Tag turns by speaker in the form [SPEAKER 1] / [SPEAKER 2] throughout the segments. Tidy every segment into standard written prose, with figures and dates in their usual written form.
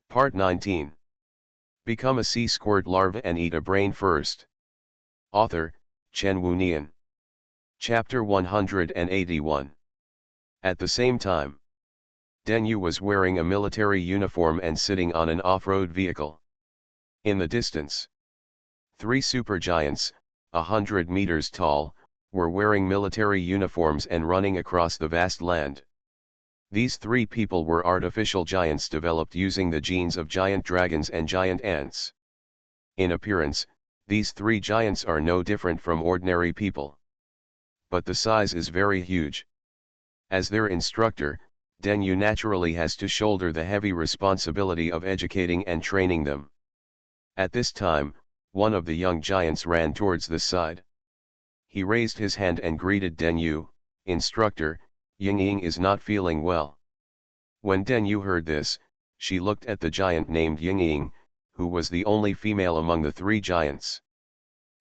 [SPEAKER 1] Part 19. Become a sea squirt larva and eat a brain first. Author, Chen Wu Nian. Chapter 181. At the same time, Denyu was wearing a military uniform and sitting on an off-road vehicle. In the distance, 3 supergiants, 100 meters tall, were wearing military uniforms and running across the vast land. These 3 people were artificial giants developed using the genes of giant dragons and giant ants. In appearance, these 3 giants are no different from ordinary people. But the size is very huge. As their instructor, Denyu naturally has to shoulder the heavy responsibility of educating and training them. At this time, one of the young giants ran towards the side. He raised his hand and greeted Denyu, "Instructor, Yingying is not feeling well." When Denyu heard this, she looked at the giant named Yingying, who was the only female among the 3 giants.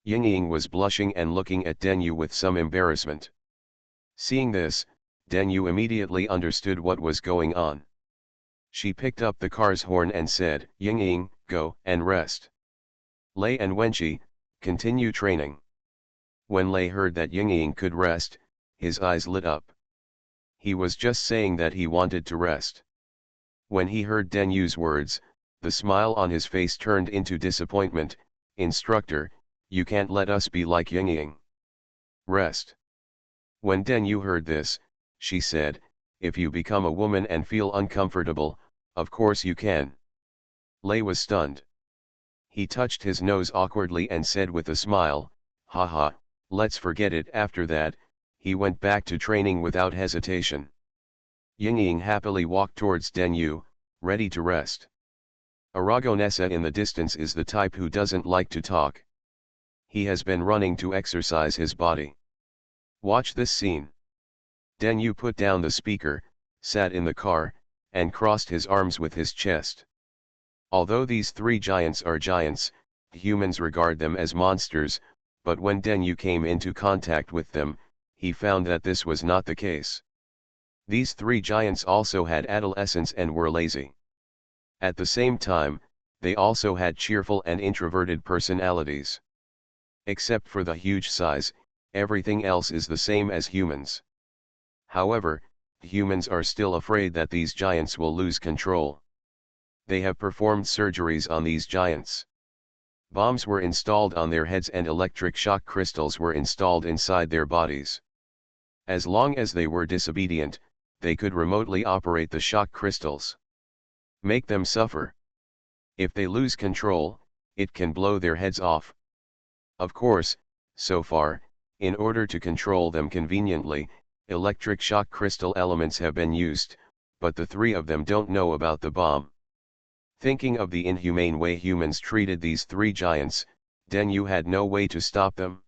[SPEAKER 1] Yingying was blushing and looking at Denyu with some embarrassment. Seeing this, Denyu immediately understood what was going on. She picked up the car's horn and said, "Yingying, go and rest. Lei and Wenqi, continue training." When Lei heard that Yingying could rest, his eyes lit up. He was just saying that he wanted to rest. When he heard Denyu's words, the smile on his face turned into disappointment. "Instructor, you can't let us be like Yingying. Rest." When Denyu heard this, she said, "If you become a woman and feel uncomfortable, of course you can." Lei was stunned. He touched his nose awkwardly and said with a smile, "Haha, let's forget it." After that, he went back to training without hesitation. Yingying happily walked towards Denyu, ready to rest. Aragonesa in the distance is the type who doesn't like to talk. He has been running to exercise his body. Watch this scene. Denyu put down the speaker, sat in the car, and crossed his arms with his chest. Although these 3 giants are giants, humans regard them as monsters, but when Denyu came into contact with them, he found that this was not the case. These 3 giants also had adolescence and were lazy. At the same time, they also had cheerful and introverted personalities. Except for the huge size, everything else is the same as humans. However, humans are still afraid that these giants will lose control. They have performed surgeries on these giants. Bombs were installed on their heads and electric shock crystals were installed inside their bodies. As long as they were disobedient, they could remotely operate the shock crystals. Make them suffer. If they lose control, it can blow their heads off. Of course, so far, in order to control them conveniently, electric shock crystal elements have been used, but the 3 of them don't know about the bomb. Thinking of the inhumane way humans treated these 3 giants, Denyu had no way to stop them.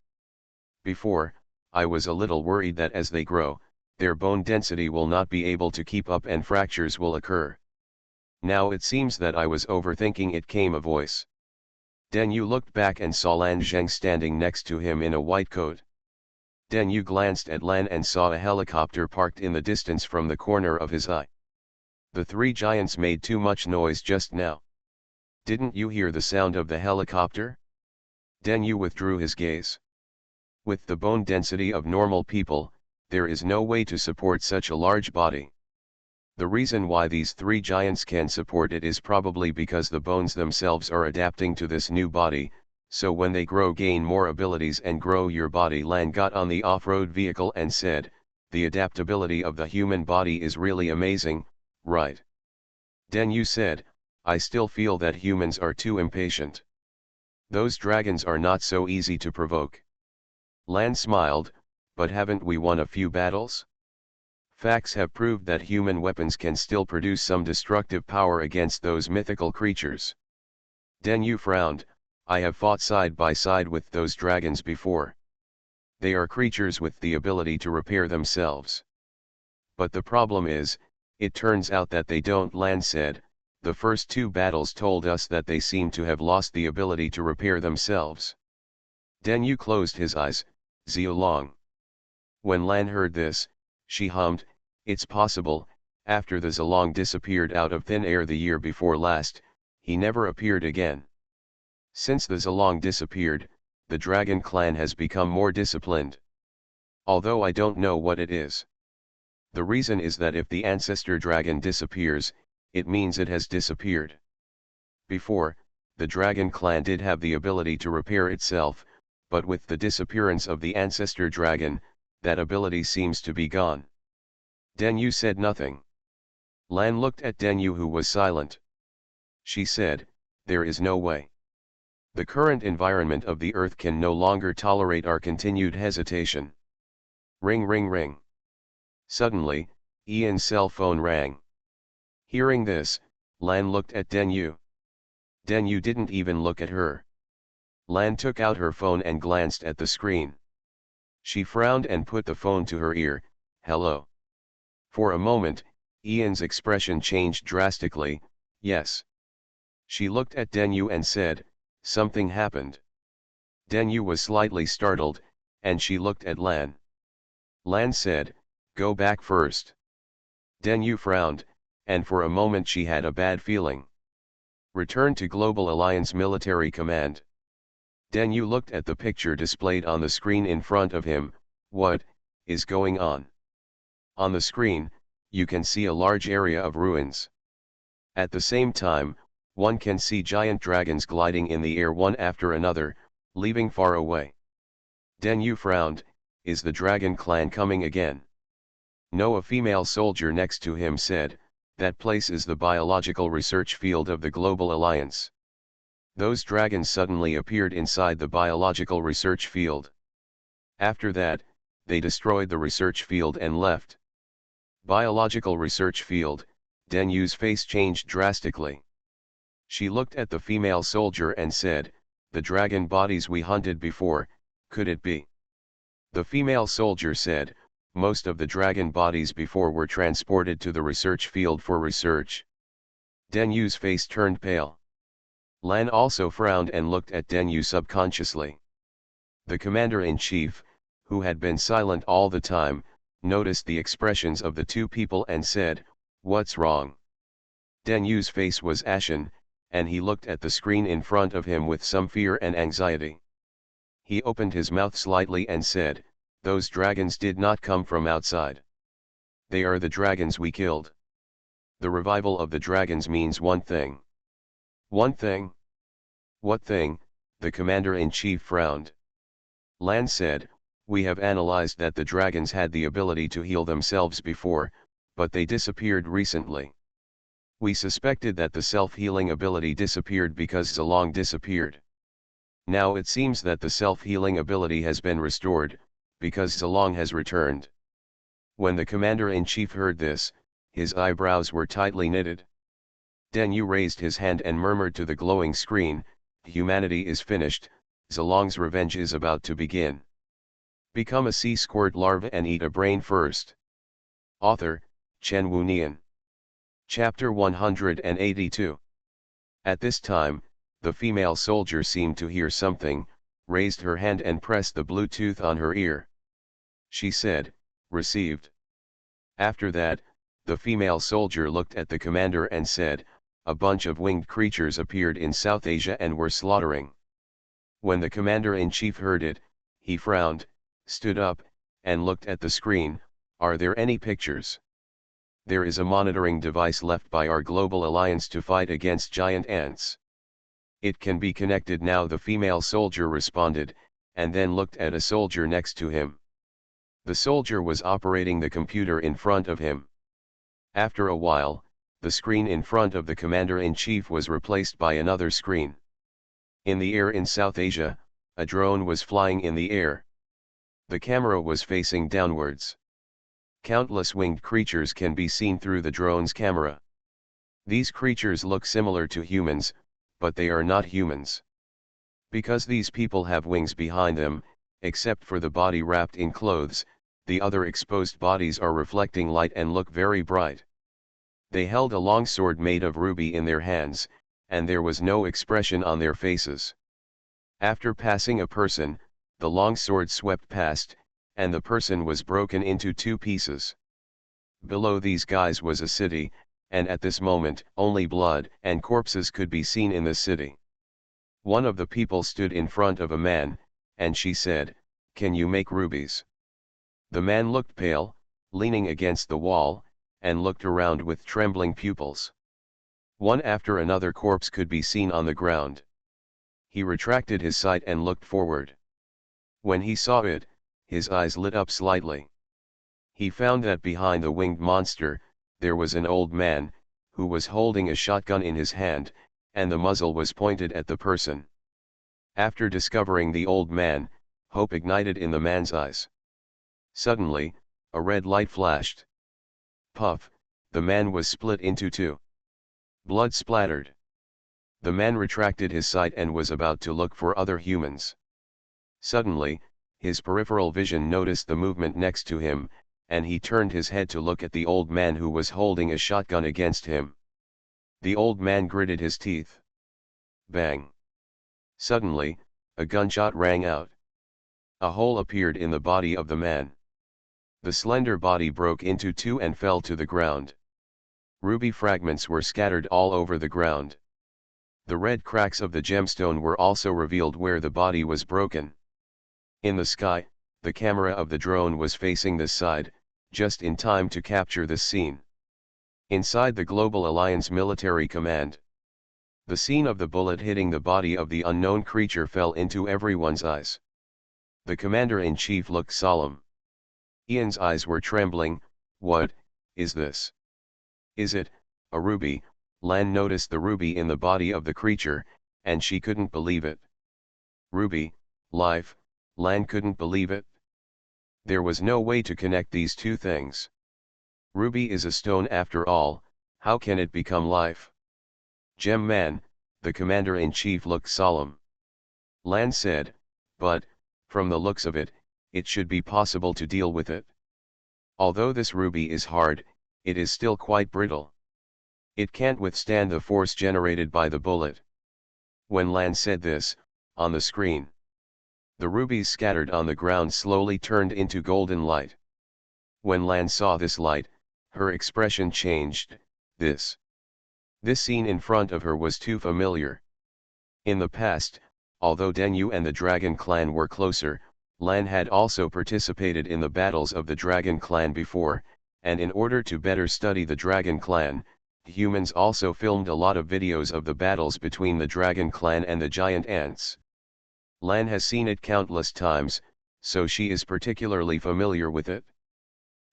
[SPEAKER 1] Before, I was a little worried that as they grow, their bone density will not be able to keep up and fractures will occur. Now it seems that I was overthinking it. Came a voice. Denyu looked back and saw Lan Zheng standing next to him in a white coat. Denyu glanced at Lan and saw a helicopter parked in the distance from the corner of his eye. The 3 giants made too much noise just now. Didn't you hear the sound of the helicopter? Denyu withdrew his gaze. With the bone density of normal people, there is no way to support such a large body. The reason why these 3 giants can support it is probably because the bones themselves are adapting to this new body, so when they grow gain more abilities and grow your body. Lan got on the off-road vehicle and said, "The adaptability of the human body is really amazing, right?" Denyu said, "I still feel that humans are too impatient. Those dragons are not so easy to provoke." Lan smiled, "But haven't we won a few battles? Facts have proved that human weapons can still produce some destructive power against those mythical creatures." Denyu frowned, "I have fought side by side with those dragons before. They are creatures with the ability to repair themselves. But the problem is, it turns out that they don't." Lan said, "The first 2 battles told us that they seem to have lost the ability to repair themselves." Denyu closed his eyes, "Xiao Long." When Lan heard this, she hummed, "It's possible, after the Zilong disappeared out of thin air the year before last, he never appeared again. Since the Zolong disappeared, the dragon clan has become more disciplined. Although I don't know what it is. The reason is that if the ancestor dragon disappears, it means it has disappeared. Before, the dragon clan did have the ability to repair itself, but with the disappearance of the ancestor dragon, that ability seems to be gone. Denyu said nothing. Lan looked at Denyu, who was silent. She said, "There is no way. The current environment of the earth can no longer tolerate our continued hesitation." Ring ring ring. Suddenly, Ian's cell phone rang. Hearing this, Lan looked at Denyu. Denyu didn't even look at her. Lan took out her phone and glanced at the screen. She frowned and put the phone to her ear. "Hello." For a moment, Ian's expression changed drastically. "Yes." She looked at Denyu and said, "Something happened." Denyu was slightly startled, and she looked at Lan. Lan said, "Go back first." Denyu frowned, and for a moment she had a bad feeling. "Return to Global Alliance Military Command." Denyu looked at the picture displayed on the screen in front of him. "What is going on?" On the screen, you can see a large area of ruins. At the same time, one can see giant dragons gliding in the air one after another, leaving far away. Denyu frowned. "Is the dragon clan coming again?" No, a female soldier next to him said, "That place is the biological research field of the Global Alliance." Those dragons suddenly appeared inside the biological research field. After that, they destroyed the research field and left. Biological research field. Denyu's face changed drastically. She looked at the female soldier and said, "The dragon bodies we hunted before, could it be?" The female soldier said, "Most of the dragon bodies before were transported to the research field for research." Denyu's face turned pale. Lan also frowned and looked at Denyu subconsciously. The commander-in-chief, who had been silent all the time, noticed the expressions of the two people and said, "What's wrong?" Denyu's face was ashen, and he looked at the screen in front of him with some fear and anxiety. He opened his mouth slightly and said, "Those dragons did not come from outside. They are the dragons we killed." The revival of the dragons means one thing. One thing? What thing? The commander-in-chief frowned. Lan said, "We have analyzed that the dragons had the ability to heal themselves before, but they disappeared recently. We suspected that the self-healing ability disappeared because Zolong disappeared. Now it seems that the self-healing ability has been restored, because Zolong has returned." When the commander-in-chief heard this, his eyebrows were tightly knitted. Denyu raised his hand and murmured to the glowing screen, "Humanity is finished, Zolong's revenge is about to begin. Become a sea squirt larva and eat a brain first." Author, Chen Wu Nian. Chapter 182. At this time, the female soldier seemed to hear something, raised her hand and pressed the Bluetooth on her ear. She said, "Received." After that, the female soldier looked at the commander and said, "A bunch of winged creatures appeared in South Asia and were slaughtering." When the commander-in-chief heard it, he frowned, stood up, and looked at the screen. "Are there any pictures?" "There is a monitoring device left by our global alliance to fight against giant ants. It can be connected now," the female soldier responded, and then looked at a soldier next to him. The soldier was operating the computer in front of him. After a while, the screen in front of the commander-in-chief was replaced by another screen. In the air in South Asia, a drone was flying in the air. The camera was facing downwards. Countless winged creatures can be seen through the drone's camera. These creatures look similar to humans, but they are not humans. Because these people have wings behind them, except for the body wrapped in clothes, the other exposed bodies are reflecting light and look very bright. They held a long sword made of ruby in their hands, and there was no expression on their faces. After passing a person, the long sword swept past, and the person was broken into two pieces. Below these guys was a city, and at this moment, only blood and corpses could be seen in the city. One of the people stood in front of a man, and she said, "Can you make rubies?" The man looked pale, leaning against the wall, and looked around with trembling pupils. One after another corpse could be seen on the ground. He retracted his sight and looked forward. When he saw it, his eyes lit up slightly. He found that behind the winged monster, there was an old man, who was holding a shotgun in his hand, and the muzzle was pointed at the person. After discovering the old man, hope ignited in the man's eyes. Suddenly, a red light flashed. Puff, the man was split into two. Blood splattered. The man retracted his sight and was about to look for other humans. Suddenly, his peripheral vision noticed the movement next to him, and he turned his head to look at the old man who was holding a shotgun against him. The old man gritted his teeth. Bang! Suddenly, a gunshot rang out. A hole appeared in the body of the man. The slender body broke into two and fell to the ground. Ruby fragments were scattered all over the ground. The red cracks of the gemstone were also revealed where the body was broken. In the sky, the camera of the drone was facing this side, just in time to capture this scene. Inside the Global Alliance Military Command, the scene of the bullet hitting the body of the unknown creature fell into everyone's eyes. The Commander-in-Chief looked solemn. Ian's eyes were trembling. "What is this? Is it a ruby?" Lan noticed the ruby in the body of the creature, and she couldn't believe it. Ruby, life, Lan couldn't believe it. There was no way to connect these two things. Ruby is a stone after all, how can it become life? Gem man, the Commander-in-Chief looked solemn. Lan said, "But, from the looks of it, it should be possible to deal with it. Although this ruby is hard, it is still quite brittle. It can't withstand the force generated by the bullet." When Lan said this, on the screen, the rubies scattered on the ground slowly turned into golden light. When Lan saw this light, her expression changed. This scene in front of her was too familiar. In the past, although Denyu and the Dragon Clan were closer, Lan had also participated in the battles of the Dragon Clan before, and in order to better study the Dragon Clan, humans also filmed a lot of videos of the battles between the Dragon Clan and the giant ants. Lan has seen it countless times, so she is particularly familiar with it.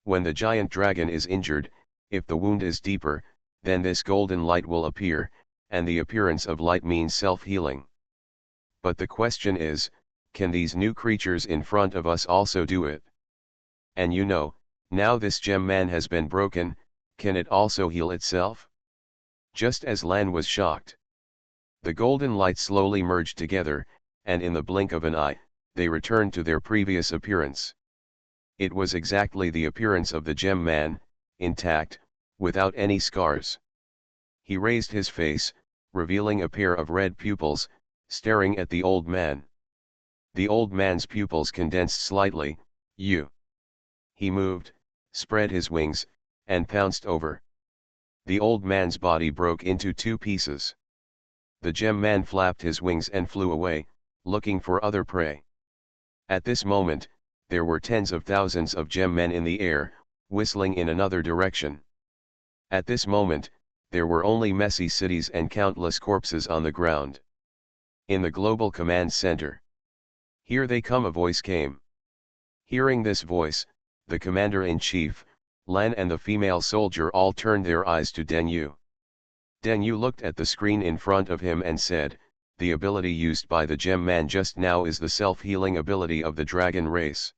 [SPEAKER 1] When the giant dragon is injured, if the wound is deeper, then this golden light will appear, and the appearance of light means self-healing. But the question is, can these new creatures in front of us also do it? And you know, now this gem man has been broken, can it also heal itself? Just as Lan was shocked. The golden light slowly merged together, and in the blink of an eye, they returned to their previous appearance. It was exactly the appearance of the gem man, intact, without any scars. He raised his face, revealing a pair of red pupils, staring at the old man. The old man's pupils condensed slightly. "You." He moved, spread his wings, and pounced over. The old man's body broke into two pieces. The gem man flapped his wings and flew away, looking for other prey. At this moment, there were tens of thousands of gem men in the air, whistling in another direction. At this moment, there were only messy cities and countless corpses on the ground. In the global command center, "Here they come," a voice came. Hearing this voice, the Commander-in-Chief, Lan and the female soldier all turned their eyes to Denyu. Denyu looked at the screen in front of him and said, "The ability used by the gem man just now is the self-healing ability of the dragon race.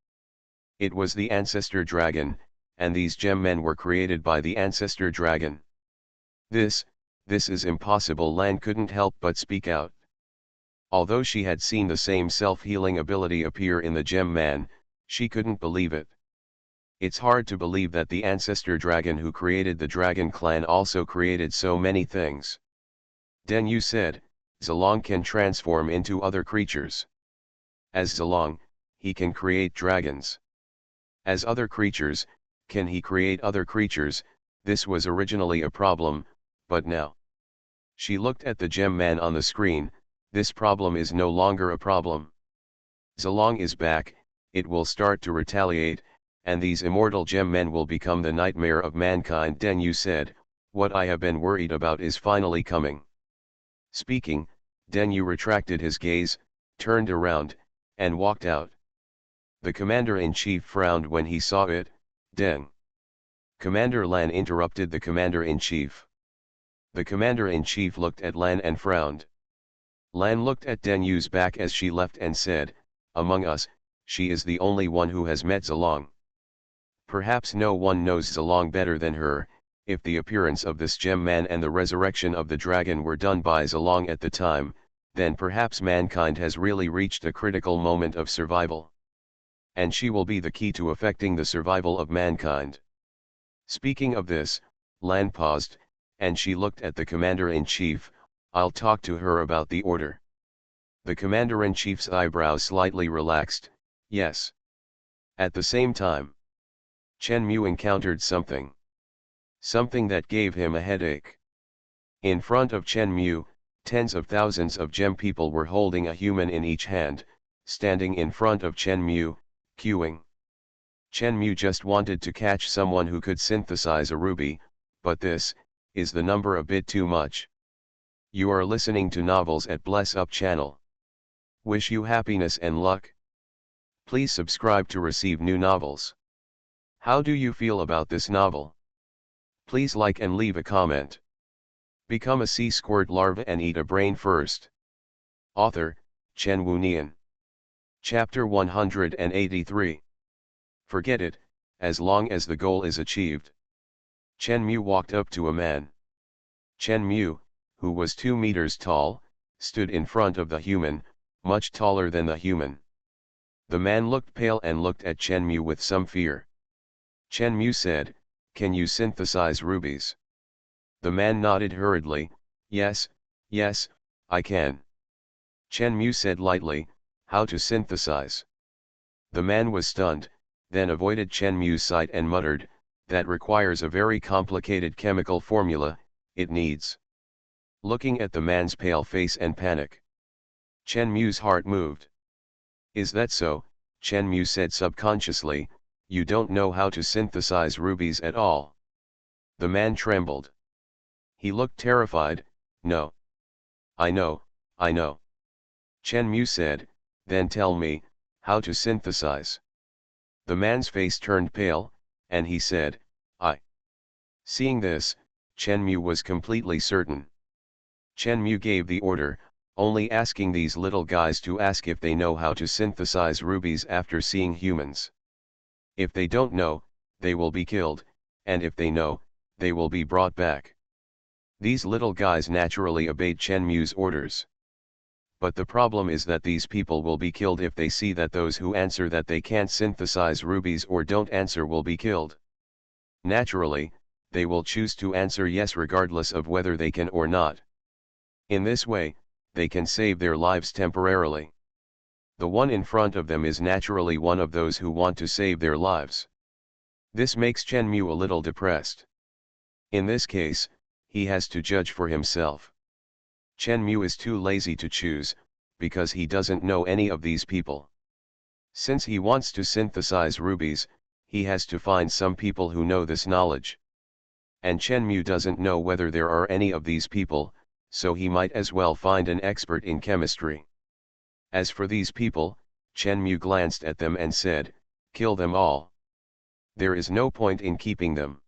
[SPEAKER 1] It was the ancestor dragon, and these gem men were created by the ancestor dragon." This is impossible." Lan couldn't help but speak out. Although she had seen the same self-healing ability appear in the gem man, she couldn't believe it. It's hard to believe that the ancestor dragon who created the Dragon Clan also created so many things. Denyu said, "Zilong can transform into other creatures. As Zilong, he can create dragons. As other creatures, can he create other creatures?" This was originally a problem, but now. She looked at the gem man on the screen. This problem is no longer a problem. Zilong is back, it will start to retaliate, and these immortal gem men will become the nightmare of mankind. Den Yu said, what I have been worried about is finally coming. Speaking, Den Yu retracted his gaze, turned around, and walked out. The commander-in-chief frowned when he saw it. Deng. Commander Lan interrupted the commander-in-chief. The commander-in-chief looked at Lan and frowned. Lan looked at Den Yu's back as she left and said, among us, she is the only one who has met Zilong. Perhaps no one knows Zilong better than her. If the appearance of this gem man and the resurrection of the dragon were done by Zilong at the time, then perhaps mankind has really reached a critical moment of survival. And she will be the key to affecting the survival of mankind. Speaking of this, Lan paused, and she looked at the commander-in-chief. I'll talk to her about the order. The commander-in-chief's eyebrows slightly relaxed. Yes. At the same time, Chen Mu encountered something. Something that gave him a headache. In front of Chen Mu, tens of thousands of gem people were holding a human in each hand, standing in front of Chen Mu, queuing. Chen Mu just wanted to catch someone who could synthesize a ruby, but this is the number a bit too much. You are listening to Novels at Bless Up channel. Wish you happiness and luck. Please subscribe to receive new novels. How do you feel about this novel? Please like and leave a comment. Become a sea squirt larva and eat a brain first. Author, Chen Wunian. Chapter 183. Forget it, as long as the goal is achieved. Chen Mu walked up to a man. Chen Mu, who was 2 meters tall, stood in front of the human, much taller than the human. The man looked pale and looked at Chen Mu with some fear. Chen Mu said, can you synthesize rubies? The man nodded hurriedly, yes, I can. Chen Mu said lightly, how to synthesize? The man was stunned, then avoided Chen Mu's sight and muttered, that requires a very complicated chemical formula, it needs. Looking at the man's pale face and panic, Chen Mu's heart moved. Is that so? Chen Mu said subconsciously, you don't know how to synthesize rubies at all. The man trembled. He looked terrified, no. I know. Chen Mu said, then tell me, how to synthesize. The man's face turned pale, and he said, I. Seeing this, Chen Mu was completely certain. Chen Mu gave the order, only asking these little guys to ask if they know how to synthesize rubies after seeing humans. If they don't know, they will be killed, and if they know, they will be brought back. These little guys naturally obeyed Chen Mu's orders. But the problem is that these people will be killed if they see that those who answer that they can't synthesize rubies or don't answer will be killed. Naturally, they will choose to answer yes regardless of whether they can or not. In this way, they can save their lives temporarily. The one in front of them is naturally one of those who want to save their lives. This makes Chen Mu a little depressed. In this case, he has to judge for himself. Chen Mu is too lazy to choose, because he doesn't know any of these people. Since he wants to synthesize rubies, he has to find some people who know this knowledge. And Chen Mu doesn't know whether there are any of these people, so he might as well find an expert in chemistry. As for these people, Chen Mu glanced at them and said, kill them all. There is no point in keeping them.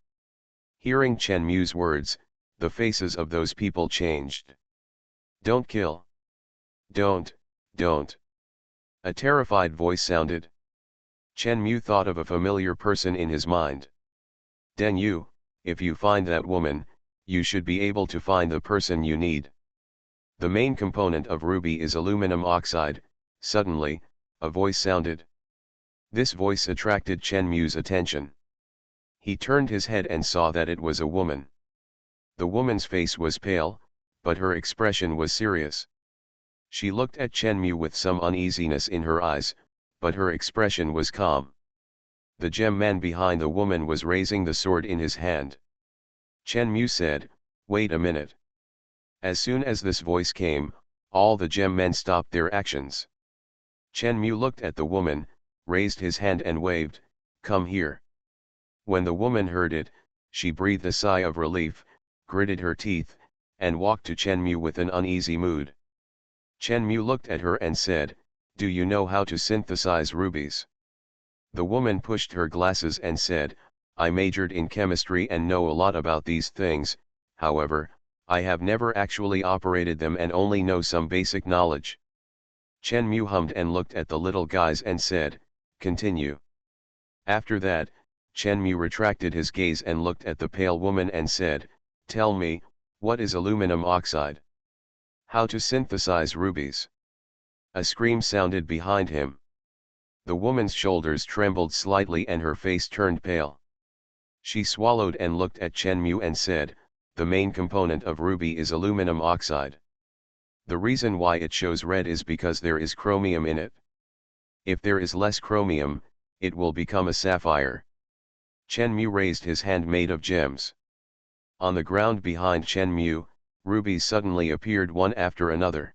[SPEAKER 1] Hearing Chen Mu's words, the faces of those people changed. Don't kill. Don't. A terrified voice sounded. Chen Mu thought of a familiar person in his mind. Den Yu, if you find that woman, you should be able to find the person you need. The main component of ruby is aluminum oxide. Suddenly, a voice sounded. This voice attracted Chen Mu's attention. He turned his head and saw that it was a woman. The woman's face was pale, but her expression was serious. She looked at Chen Mu with some uneasiness in her eyes, but her expression was calm. The gem man behind the woman was raising the sword in his hand. Chen Mu said, "Wait a minute." As soon as this voice came, all the gem men stopped their actions. Chen Mu looked at the woman, raised his hand and waved, "Come here." When the woman heard it, she breathed a sigh of relief, gritted her teeth, and walked to Chen Mu with an uneasy mood. Chen Mu looked at her and said, "Do you know how to synthesize rubies?" The woman pushed her glasses and said, "I majored in chemistry and know a lot about these things, however, I have never actually operated them and only know some basic knowledge." Chen Mu hummed and looked at the little guys and said, "Continue." After that, Chen Mu retracted his gaze and looked at the pale woman and said, "Tell me, what is aluminum oxide? How to synthesize rubies?" A scream sounded behind him. The woman's shoulders trembled slightly and her face turned pale. She swallowed and looked at Chen Mu and said, "The main component of ruby is aluminum oxide. The reason why it shows red is because there is chromium in it. If there is less chromium, it will become a sapphire." Chen Mu raised his hand made of gems. On the ground behind Chen Mu, rubies suddenly appeared one after another.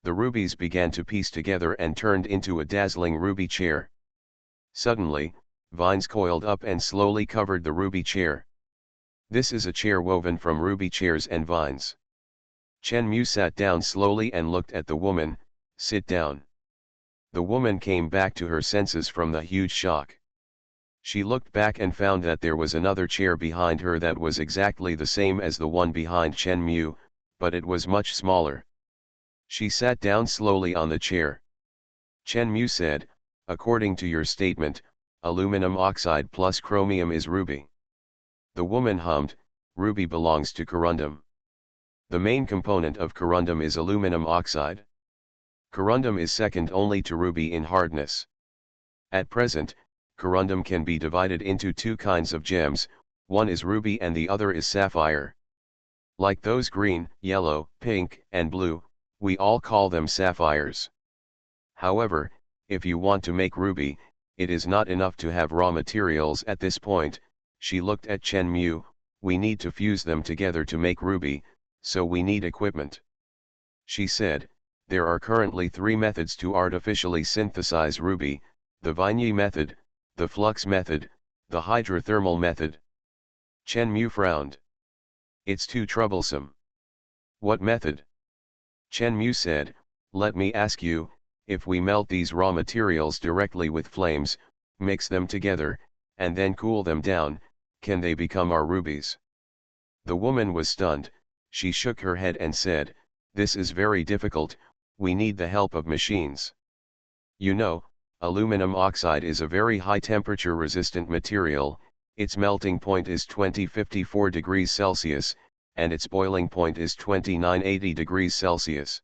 [SPEAKER 1] The rubies began to piece together and turned into a dazzling ruby chair. Suddenly, vines coiled up and slowly covered the ruby chair. "This is a chair woven from ruby chairs and vines." Chen Mu sat down slowly and looked at the woman. "Sit down." The woman came back to her senses from the huge shock. She looked back and found that there was another chair behind her that was exactly the same as the one behind Chen Mu, but it was much smaller. She sat down slowly on the chair. Chen Mu said, "According to your statement, aluminum oxide plus chromium is ruby." The woman hummed, "Ruby belongs to corundum. The main component of corundum is aluminum oxide. Corundum is second only to ruby in hardness. At present, corundum can be divided into two kinds of gems, one is ruby and the other is sapphire. Like those green, yellow, pink, and blue, we all call them sapphires. However, if you want to make ruby, it is not enough to have raw materials at this point." She looked at Chen Mu, "We need to fuse them together to make ruby, so we need equipment." She said, "There are currently 3 methods to artificially synthesize ruby: the Vigny method, the flux method, the hydrothermal method." Chen Mu frowned. "It's too troublesome." "What method?" Chen Mu said, "Let me ask you, if we melt these raw materials directly with flames, mix them together, and then cool them down, can they become our rubies?" The woman was stunned. She shook her head and said, "This is very difficult, we need the help of machines. You know, aluminum oxide is a very high temperature resistant material, its melting point is 2054 degrees Celsius, and its boiling point is 2980 degrees Celsius.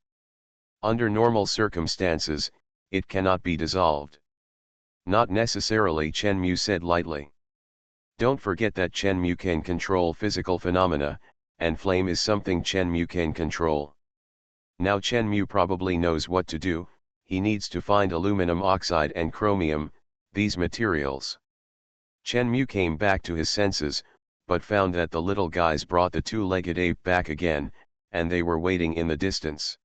[SPEAKER 1] Under normal circumstances, it cannot be dissolved." "Not necessarily," Chen Mu said lightly. "Don't forget that Chen Mu can control physical phenomena, and flame is something Chen Mu can control. Now Chen Mu probably knows what to do, he needs to find aluminum oxide and chromium, these materials." Chen Mu came back to his senses, but found that the little guys brought the 2-legged ape back again, and they were waiting in the distance.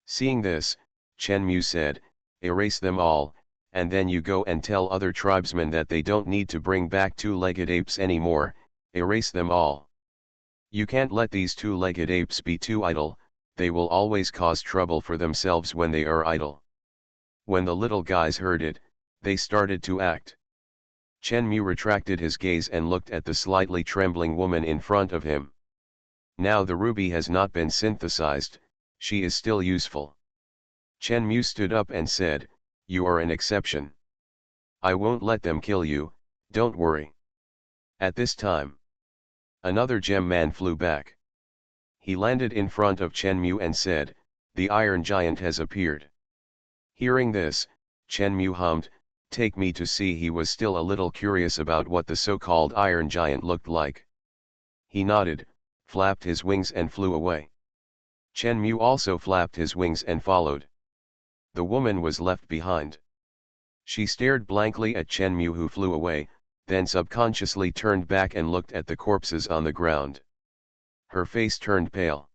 [SPEAKER 1] Seeing this, Chen Mu said, "Erase them all, and then you go and tell other tribesmen that they don't need to bring back 2-legged apes anymore, erase them all. You can't let these 2-legged apes be too idle, they will always cause trouble for themselves when they are idle." When the little guys heard it, they started to act. Chen Mu retracted his gaze and looked at the slightly trembling woman in front of him. Now the ruby has not been synthesized, she is still useful. Chen Mu stood up and said, "You are an exception. I won't let them kill you, don't worry." At this time, another gem man flew back. He landed in front of Chen Mu and said, "The Iron Giant has appeared." Hearing this, Chen Mu hummed, "Take me to see." He was still a little curious about what the so-called Iron Giant looked like. He nodded, flapped his wings and flew away. Chen Mu also flapped his wings and followed. The woman was left behind. She stared blankly at Chen Mu, who flew away, then subconsciously turned back and looked at the corpses on the ground. Her face turned pale.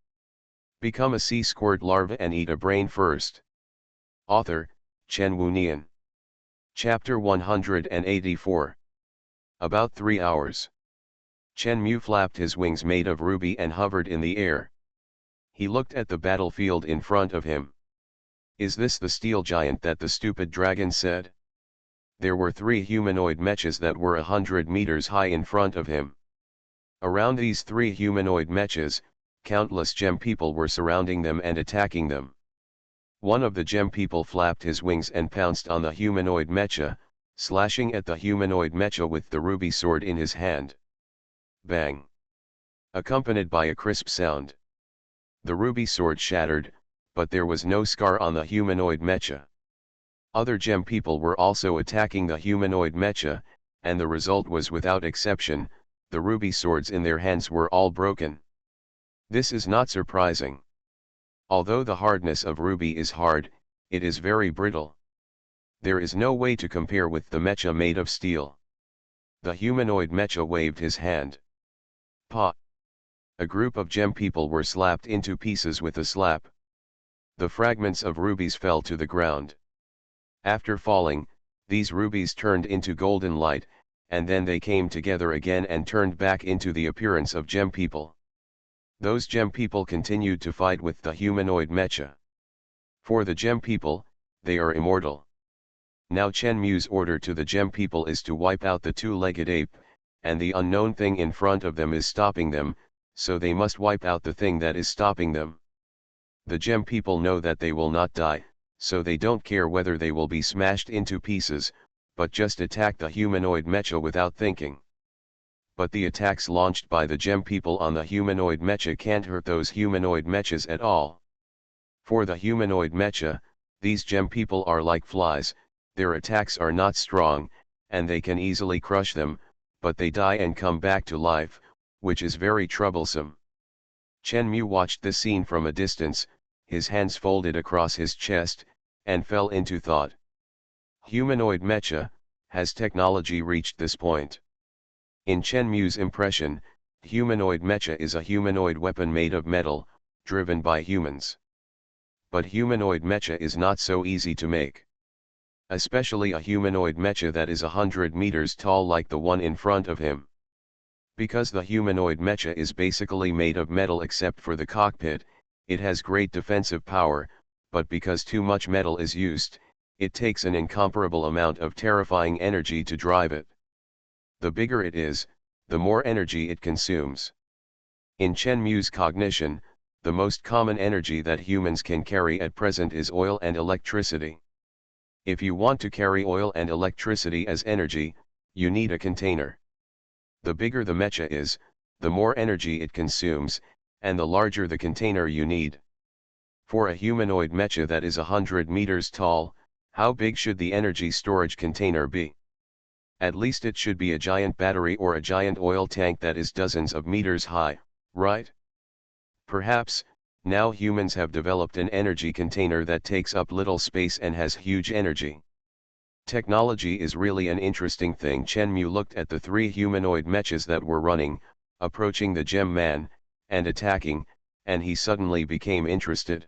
[SPEAKER 1] Become a sea squirt larva and eat a brain first. Author, Chen Wunian. Chapter 184. About 3 hours. Chen Mu flapped his wings made of ruby and hovered in the air. He looked at the battlefield in front of him. Is this the steel giant that the stupid dragon said? There were 3 humanoid mechas that were 100 meters high in front of him. Around these 3 humanoid mechas, countless gem people were surrounding them and attacking them. One of the gem people flapped his wings and pounced on the humanoid mecha, slashing at the humanoid mecha with the ruby sword in his hand. Bang! Accompanied by a crisp sound. The ruby sword shattered, but there was no scar on the humanoid mecha. Other gem people were also attacking the humanoid mecha, and the result was without exception, the ruby swords in their hands were all broken. This is not surprising. Although the hardness of ruby is hard, it is very brittle. There is no way to compare with the mecha made of steel. The humanoid mecha waved his hand. Pa! A group of gem people were slapped into pieces with a slap. The fragments of rubies fell to the ground. After falling, these rubies turned into golden light, and then they came together again and turned back into the appearance of gem people. Those gem people continued to fight with the humanoid mecha. For the gem people, they are immortal. Now Chen Mu's order to the gem people is to wipe out the 2-legged ape, and the unknown thing in front of them is stopping them, so they must wipe out the thing that is stopping them. The gem people know that they will not die, so they don't care whether they will be smashed into pieces, but just attack the humanoid mecha without thinking. But the attacks launched by the gem people on the humanoid mecha can't hurt those humanoid mechas at all. For the humanoid mecha, these gem people are like flies, their attacks are not strong, and they can easily crush them, but they die and come back to life, which is very troublesome. Chen Mu watched this scene from a distance, his hands folded across his chest, and fell into thought. Humanoid mecha, has technology reached this point? In Chen Mu's impression, humanoid mecha is a humanoid weapon made of metal, driven by humans. But humanoid mecha is not so easy to make. Especially a humanoid mecha that is 100 meters tall like the one in front of him. Because the humanoid mecha is basically made of metal except for the cockpit, it has great defensive power, but because too much metal is used, it takes an incomparable amount of terrifying energy to drive it. The bigger it is, the more energy it consumes. In Chen Mu's cognition, the most common energy that humans can carry at present is oil and electricity. If you want to carry oil and electricity as energy, you need a container. The bigger the mecha is, the more energy it consumes, and the larger the container you need. For a humanoid mecha that is 100 meters tall, how big should the energy storage container be? At least it should be a giant battery or a giant oil tank that is dozens of meters high, right? Perhaps, now humans have developed an energy container that takes up little space and has huge energy. Technology is really an interesting thing. Chen Mu looked at the 3 humanoid mechas that were running, approaching the gem man, and attacking, and he suddenly became interested.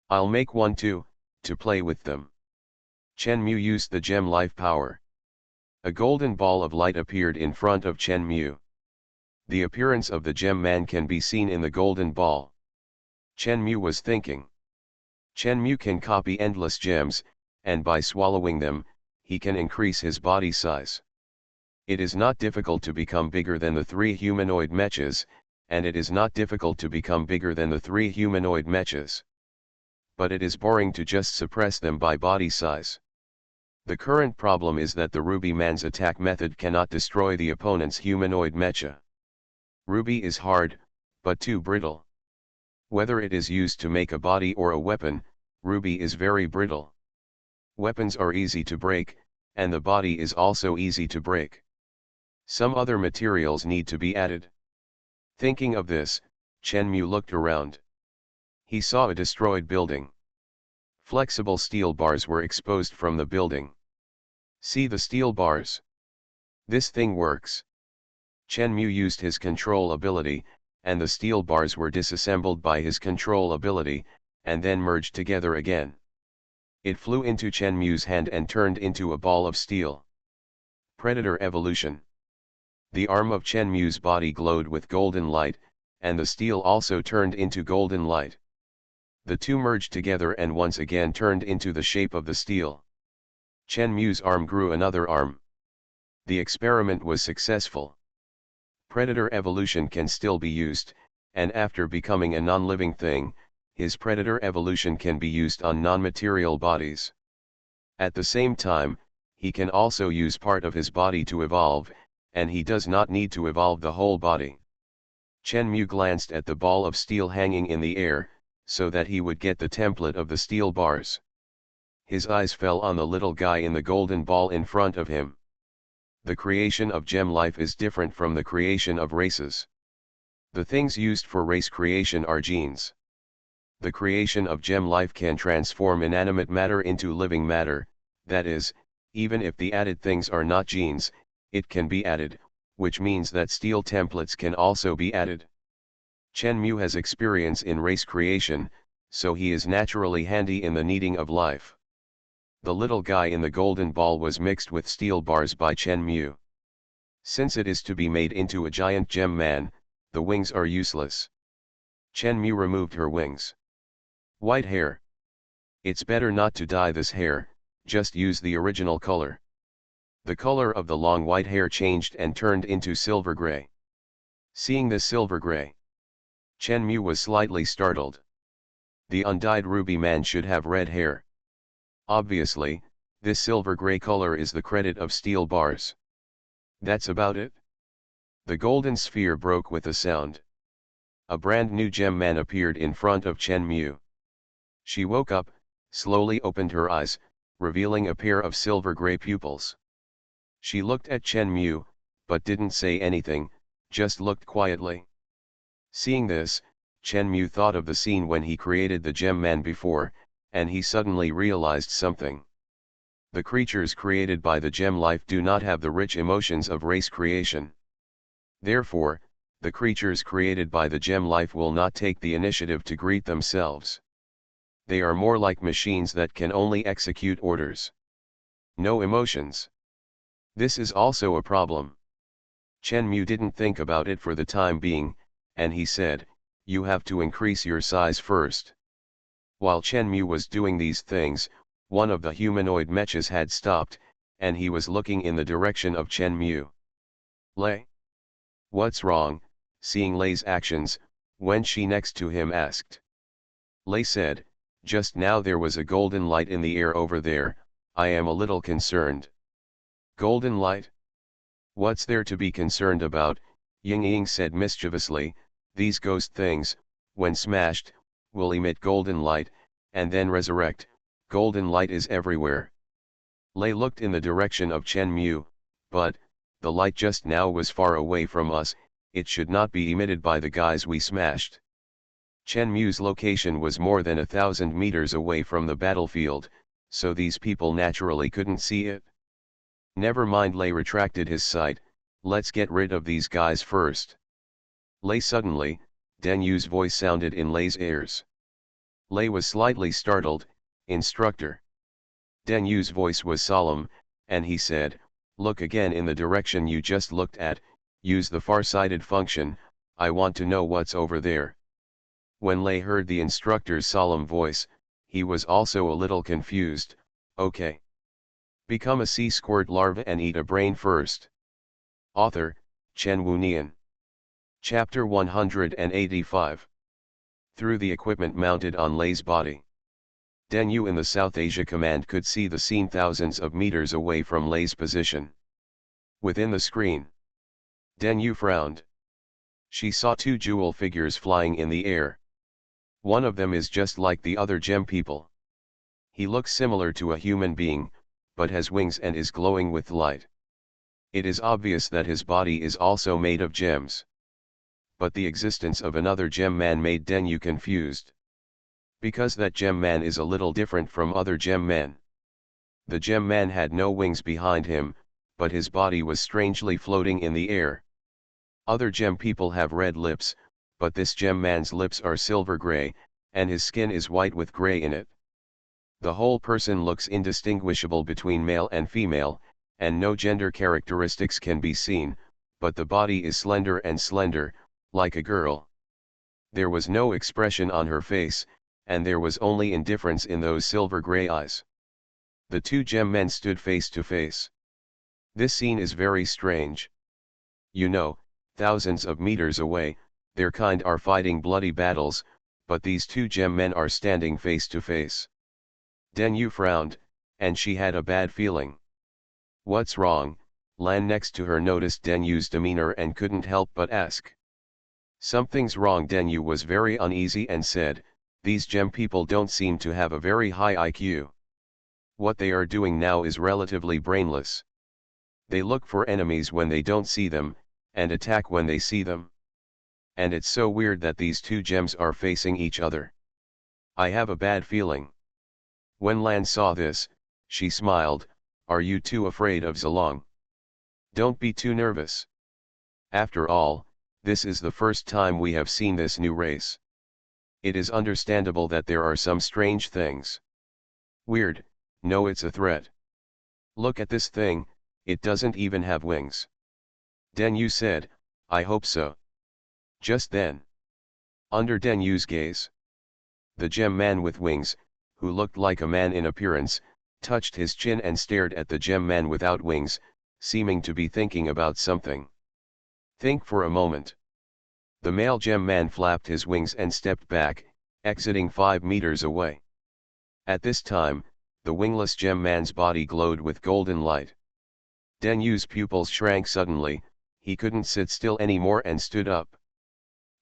[SPEAKER 1] I'll make one too, to play with them. Chen Mu used the gem life power. A golden ball of light appeared in front of Chen Mu. The appearance of the gem man can be seen in the golden ball. Chen Mu was thinking. Chen Mu can copy endless gems, and by swallowing them, he can increase his body size. It is not difficult to become bigger than the 3 humanoid mechas, and it is not difficult to become bigger than the 3 humanoid mechas. But it is boring to just suppress them by body size. The current problem is that the Ruby Man's attack method cannot destroy the opponent's humanoid mecha. Ruby is hard, but too brittle. Whether it is used to make a body or a weapon, ruby is very brittle. Weapons are easy to break, and the body is also easy to break. Some other materials need to be added. Thinking of this, Chen Mu looked around. He saw a destroyed building. Flexible steel bars were exposed from the building. See the steel bars. This thing works. Shenmue used his control ability, and the steel bars were disassembled by his control ability, and then merged together again. It flew into Shenmue's hand and turned into a ball of steel. Predator evolution. The arm of Shenmue's body glowed with golden light, and the steel also turned into golden light. The two merged together and once again turned into the shape of the steel. Shenmue's arm grew another arm. The experiment was successful. Predator evolution can still be used, and after becoming a non-living thing, his predator evolution can be used on non-material bodies. At the same time, he can also use part of his body to evolve, and he does not need to evolve the whole body. Shenmue glanced at the ball of steel hanging in the air, so that he would get the template of the steel bars. His eyes fell on the little guy in the golden ball in front of him. The creation of gem life is different from the creation of races. The things used for race creation are genes. The creation of gem life can transform inanimate matter into living matter, that is, even if the added things are not genes, it can be added, which means that steel templates can also be added. Shenmue has experience in race creation, so he is naturally handy in the kneading of life. The little guy in the golden ball was mixed with steel bars by Shenmue. Since it is to be made into a giant gem man, the wings are useless. Shenmue removed her wings. White hair. It's better not to dye this hair, just use the original color. The color of the long white hair changed and turned into silver gray. Seeing this silver gray, Shenmue was slightly startled. The undyed ruby man should have red hair. Obviously, this silver gray color is the credit of steel bars. That's about it. The golden sphere broke with a sound. A brand new gem man appeared in front of Shenmue. She woke up, slowly opened her eyes, revealing a pair of silver gray pupils. She looked at Shenmue, but didn't say anything, just looked quietly. Seeing this, Shenmue thought of the scene when he created the gem man before, and he suddenly realized something. The creatures created by the gem life do not have the rich emotions of race creation. Therefore, the creatures created by the gem life will not take the initiative to greet themselves. They are more like machines that can only execute orders. No emotions. This is also a problem. Shenmue didn't think about it for the time being, and he said, "You have to increase your size first." While Shenmue was doing these things, one of the humanoid mechas had stopped, and he was looking in the direction of Shenmue. "Lei? What's wrong?" Seeing Lei's actions, when she next to him asked. Lei said, "Just now there was a golden light in the air over there, I am a little concerned." "Golden light? What's there to be concerned about?" Ying Ying said mischievously. "These ghost things, when smashed, will emit golden light, and then resurrect. Golden light is everywhere." Lei looked in the direction of Shenmue, "But, the light just now was far away from us, it should not be emitted by the guys we smashed." Shenmue's location was more than 1,000 meters away from the battlefield, so these people naturally couldn't see it. "Never mind." Lei retracted his sight, "let's get rid of these guys first." Lei suddenly, Denyu's voice sounded in Lei's ears. Lei was slightly startled. "Instructor." Denyu's voice was solemn, and he said, "Look again in the direction you just looked at, use the far-sighted function, I want to know what's over there." When Lei heard the instructor's solemn voice, he was also a little confused. "Okay. Become a sea squirt larva and eat a brain first." Author, Chen Wunian. Chapter 185. Through the equipment mounted on Lei's body. Denyu in the South Asia Command could see the scene thousands of meters away from Lei's position. Within the screen, Denyu frowned. She saw two jewel figures flying in the air. One of them is just like the other gem people. He looks similar to a human being, but has wings and is glowing with light. It is obvious that his body is also made of gems. But the existence of another gem man made Denyu confused. Because that gem man is a little different from other gem men. The gem man had no wings behind him, but his body was strangely floating in the air. Other gem people have red lips, but this gem man's lips are silver gray, and his skin is white with gray in it. The whole person looks indistinguishable between male and female, and no gender characteristics can be seen, but the body is slender, like a girl. There was no expression on her face, and there was only indifference in those silver gray eyes. The two gem men stood face to face. This scene is very strange. You know, thousands of meters away, their kind are fighting bloody battles, but these two gem men are standing face to face. Den Yu frowned, and she had a bad feeling. What's wrong? Lan next to her noticed Den Yu's demeanor and couldn't help but ask. Something's wrong. Den Yu was very uneasy and said, these gem people don't seem to have a very high IQ. What they are doing now is relatively brainless. They look for enemies when they don't see them, and attack when they see them. And it's so weird that these two gems are facing each other. I have a bad feeling. When Lan saw this, she smiled, are you too afraid of Zilong? Don't be too nervous. After all, this is the first time we have seen this new race. It is understandable that there are some strange things. Weird, no, it's a threat. Look at this thing, it doesn't even have wings. Den Yu said, I hope so. Just then, under Den Yu's gaze, the gem man with wings, who looked like a man in appearance, touched his chin and stared at the gem man without wings, seeming to be thinking about something. Think for a moment. The male gem man flapped his wings and stepped back, exiting 5 meters away. At this time, the wingless gem man's body glowed with golden light. Den Yu's pupils shrank suddenly, he couldn't sit still anymore and stood up.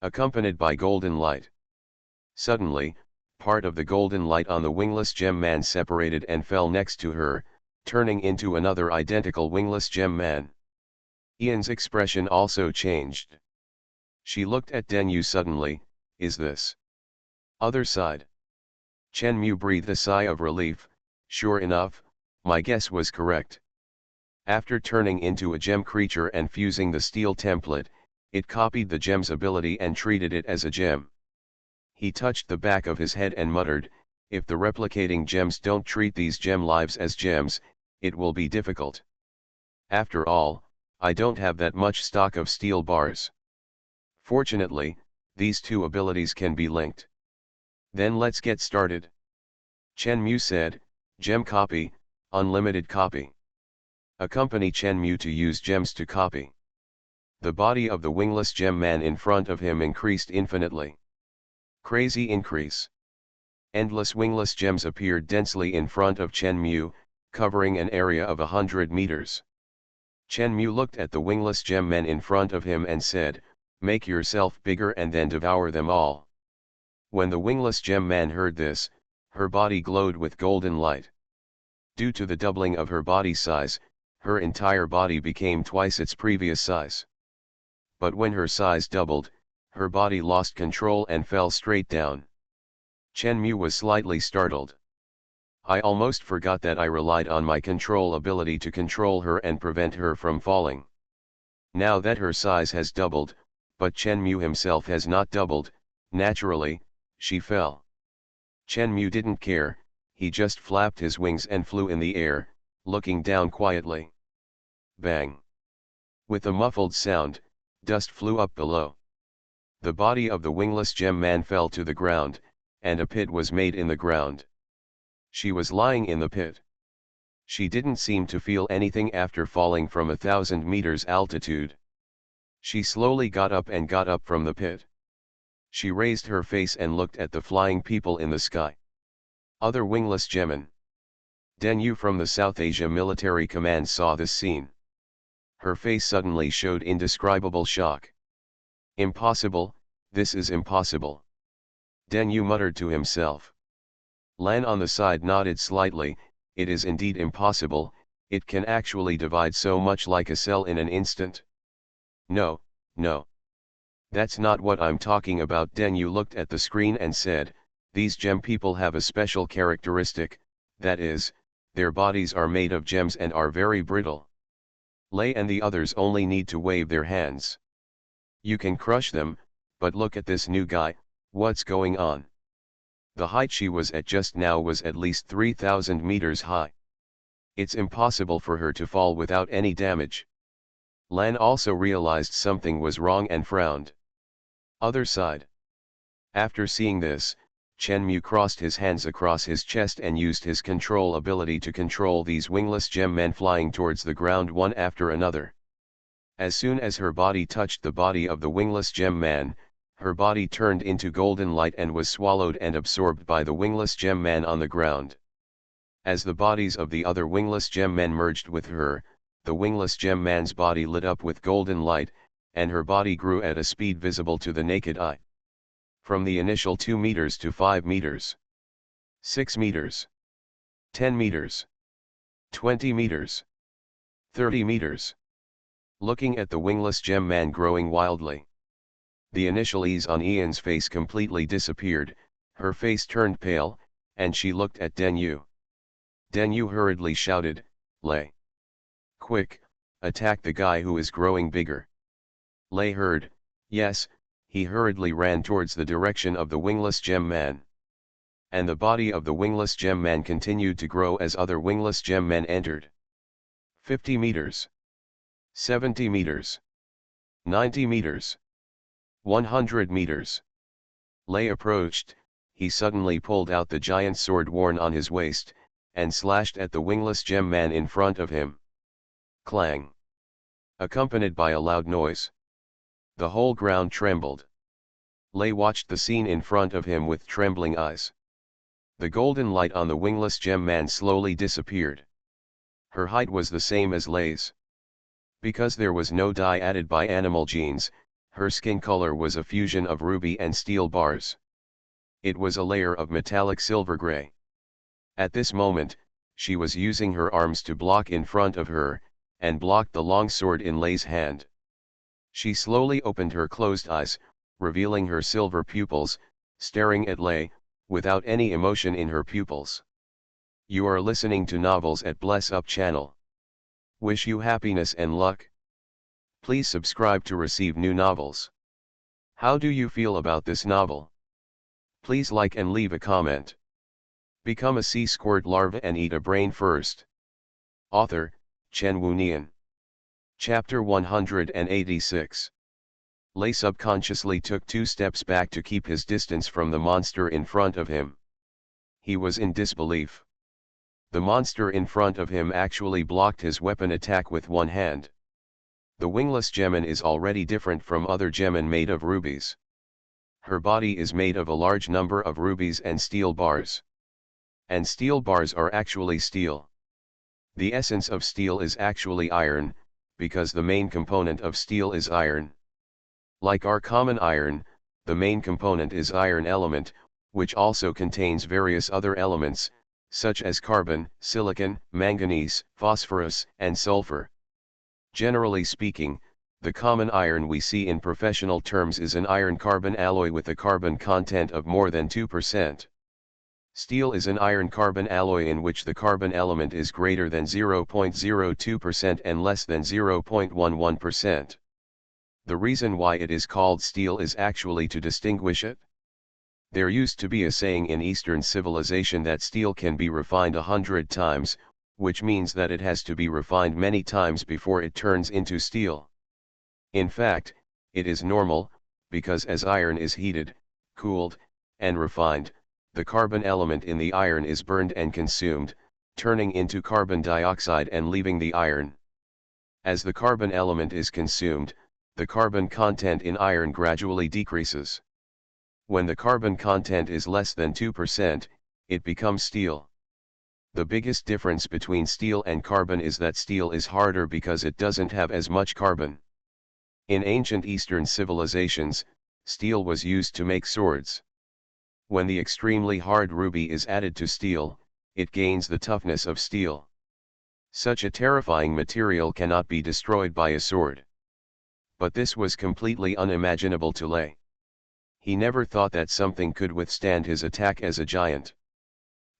[SPEAKER 1] Accompanied by golden light. Suddenly, part of the golden light on the wingless gem man separated and fell next to her, turning into another identical wingless gem man. Ian's expression also changed. She looked at Den Yu suddenly, is this other side? Chen Mu breathed a sigh of relief, sure enough, my guess was correct. After turning into a gem creature and fusing the steel template, it copied the gem's ability and treated it as a gem. He touched the back of his head and muttered, if the replicating gems don't treat these gem lives as gems, it will be difficult. After all, I don't have that much stock of steel bars. Fortunately, these two abilities can be linked. Then let's get started. Chen Mu said, gem copy, unlimited copy. Accompany Chen Mu to use gems to copy. The body of the wingless gem man in front of him increased infinitely. Crazy increase. Endless wingless gems appeared densely in front of Chen Mu, covering an area of 100 meters. Chen Mu looked at the wingless gem men in front of him and said, make yourself bigger and then devour them all. When the wingless gem man heard this, her body glowed with golden light. Due to the doubling of her body size, her entire body became twice its previous size. But when her size doubled, her body lost control and fell straight down. Chen Mu was slightly startled. I almost forgot that I relied on my control ability to control her and prevent her from falling. Now that her size has doubled, but Chen Mu himself has not doubled, naturally, she fell. Chen Mu didn't care, he just flapped his wings and flew in the air, looking down quietly. Bang! With a muffled sound, dust flew up below. The body of the wingless gem man fell to the ground, and a pit was made in the ground. She was lying in the pit. She didn't seem to feel anything after falling from 1,000 meters altitude. She slowly got up from the pit. She raised her face and looked at the flying people in the sky. Other wingless gemmen. Den Yu from the South Asia Military Command saw this scene. Her face suddenly showed indescribable shock. Impossible, this is impossible. Den Yu muttered to himself. Lan on the side nodded slightly, it is indeed impossible, it can actually divide so much like a cell in an instant. No, no. That's not what I'm talking about. Den Yu looked at the screen and said, these gem people have a special characteristic, that is, their bodies are made of gems and are very brittle. Lei and the others only need to wave their hands. You can crush them, but look at this new guy, what's going on? The height she was at just now was at least 3,000 meters high. It's impossible for her to fall without any damage. Lan also realized something was wrong and frowned. Other side. After seeing this, Chen Mu crossed his hands across his chest and used his control ability to control these wingless gem men flying towards the ground one after another. As soon as her body touched the body of the wingless gem man, her body turned into golden light and was swallowed and absorbed by the wingless gem man on the ground. As the bodies of the other wingless gem men merged with her, the wingless gem man's body lit up with golden light, and her body grew at a speed visible to the naked eye. From the initial 2 meters to 5 meters, 6 meters, 10 meters, 20 meters, 30 meters. Looking at the wingless gem man growing wildly. The initial ease on Ian's face completely disappeared, her face turned pale, and she looked at Den Yu. Den Yu hurriedly shouted, Lei. Quick, attack the guy who is growing bigger. Lei heard, yes, he hurriedly ran towards the direction of the wingless gem man. And the body of the wingless gem man continued to grow as other wingless gem men entered. 50 meters. 70 meters. 90 meters. 100 meters. Lei approached, he suddenly pulled out the giant sword worn on his waist, and slashed at the wingless gem man in front of him. Clang. Accompanied by a loud noise. The whole ground trembled. Lei watched the scene in front of him with trembling eyes. The golden light on the wingless gem man slowly disappeared. Her height was the same as Lei's. Because there was no dye added by animal genes, her skin color was a fusion of ruby and steel bars. It was a layer of metallic silver gray. At this moment, she was using her arms to block in front of her, and blocked the long sword in Lei's hand. She slowly opened her closed eyes, revealing her silver pupils, staring at Lei, without any emotion in her pupils. You are listening to Novels at Bless Up channel. Wish you happiness and luck. Please subscribe to receive new novels. How do you feel about this novel? Please like and leave a comment. Become a sea squirt larva and eat a brain first. Author, Chen Wunian. Chapter 186. Lei subconsciously took 2 steps back to keep his distance from the monster in front of him. He was in disbelief. The monster in front of him actually blocked his weapon attack with one hand. The wingless gemin is already different from other gemin made of rubies. Her body is made of a large number of rubies and steel bars. And steel bars are actually steel. The essence of steel is actually iron, because the main component of steel is iron. Like our common iron, the main component is iron element, which also contains various other elements, such as carbon, silicon, manganese, phosphorus, and sulfur. Generally speaking, the common iron we see in professional terms is an iron-carbon alloy with a carbon content of more than 2%. Steel is an iron-carbon alloy in which the carbon element is greater than 0.02% and less than 0.11%. The reason why it is called steel is actually to distinguish it. There used to be a saying in Eastern civilization that steel can be refined 100 times, which means that it has to be refined many times before it turns into steel. In fact, it is normal, because as iron is heated, cooled, and refined, the carbon element in the iron is burned and consumed, turning into carbon dioxide and leaving the iron. As the carbon element is consumed, the carbon content in iron gradually decreases. When the carbon content is less than 2%, it becomes steel. The biggest difference between steel and carbon is that steel is harder because it doesn't have as much carbon. In ancient Eastern civilizations, steel was used to make swords. When the extremely hard ruby is added to steel, it gains the toughness of steel. Such a terrifying material cannot be destroyed by a sword. But this was completely unimaginable to Lei. He never thought that something could withstand his attack as a giant.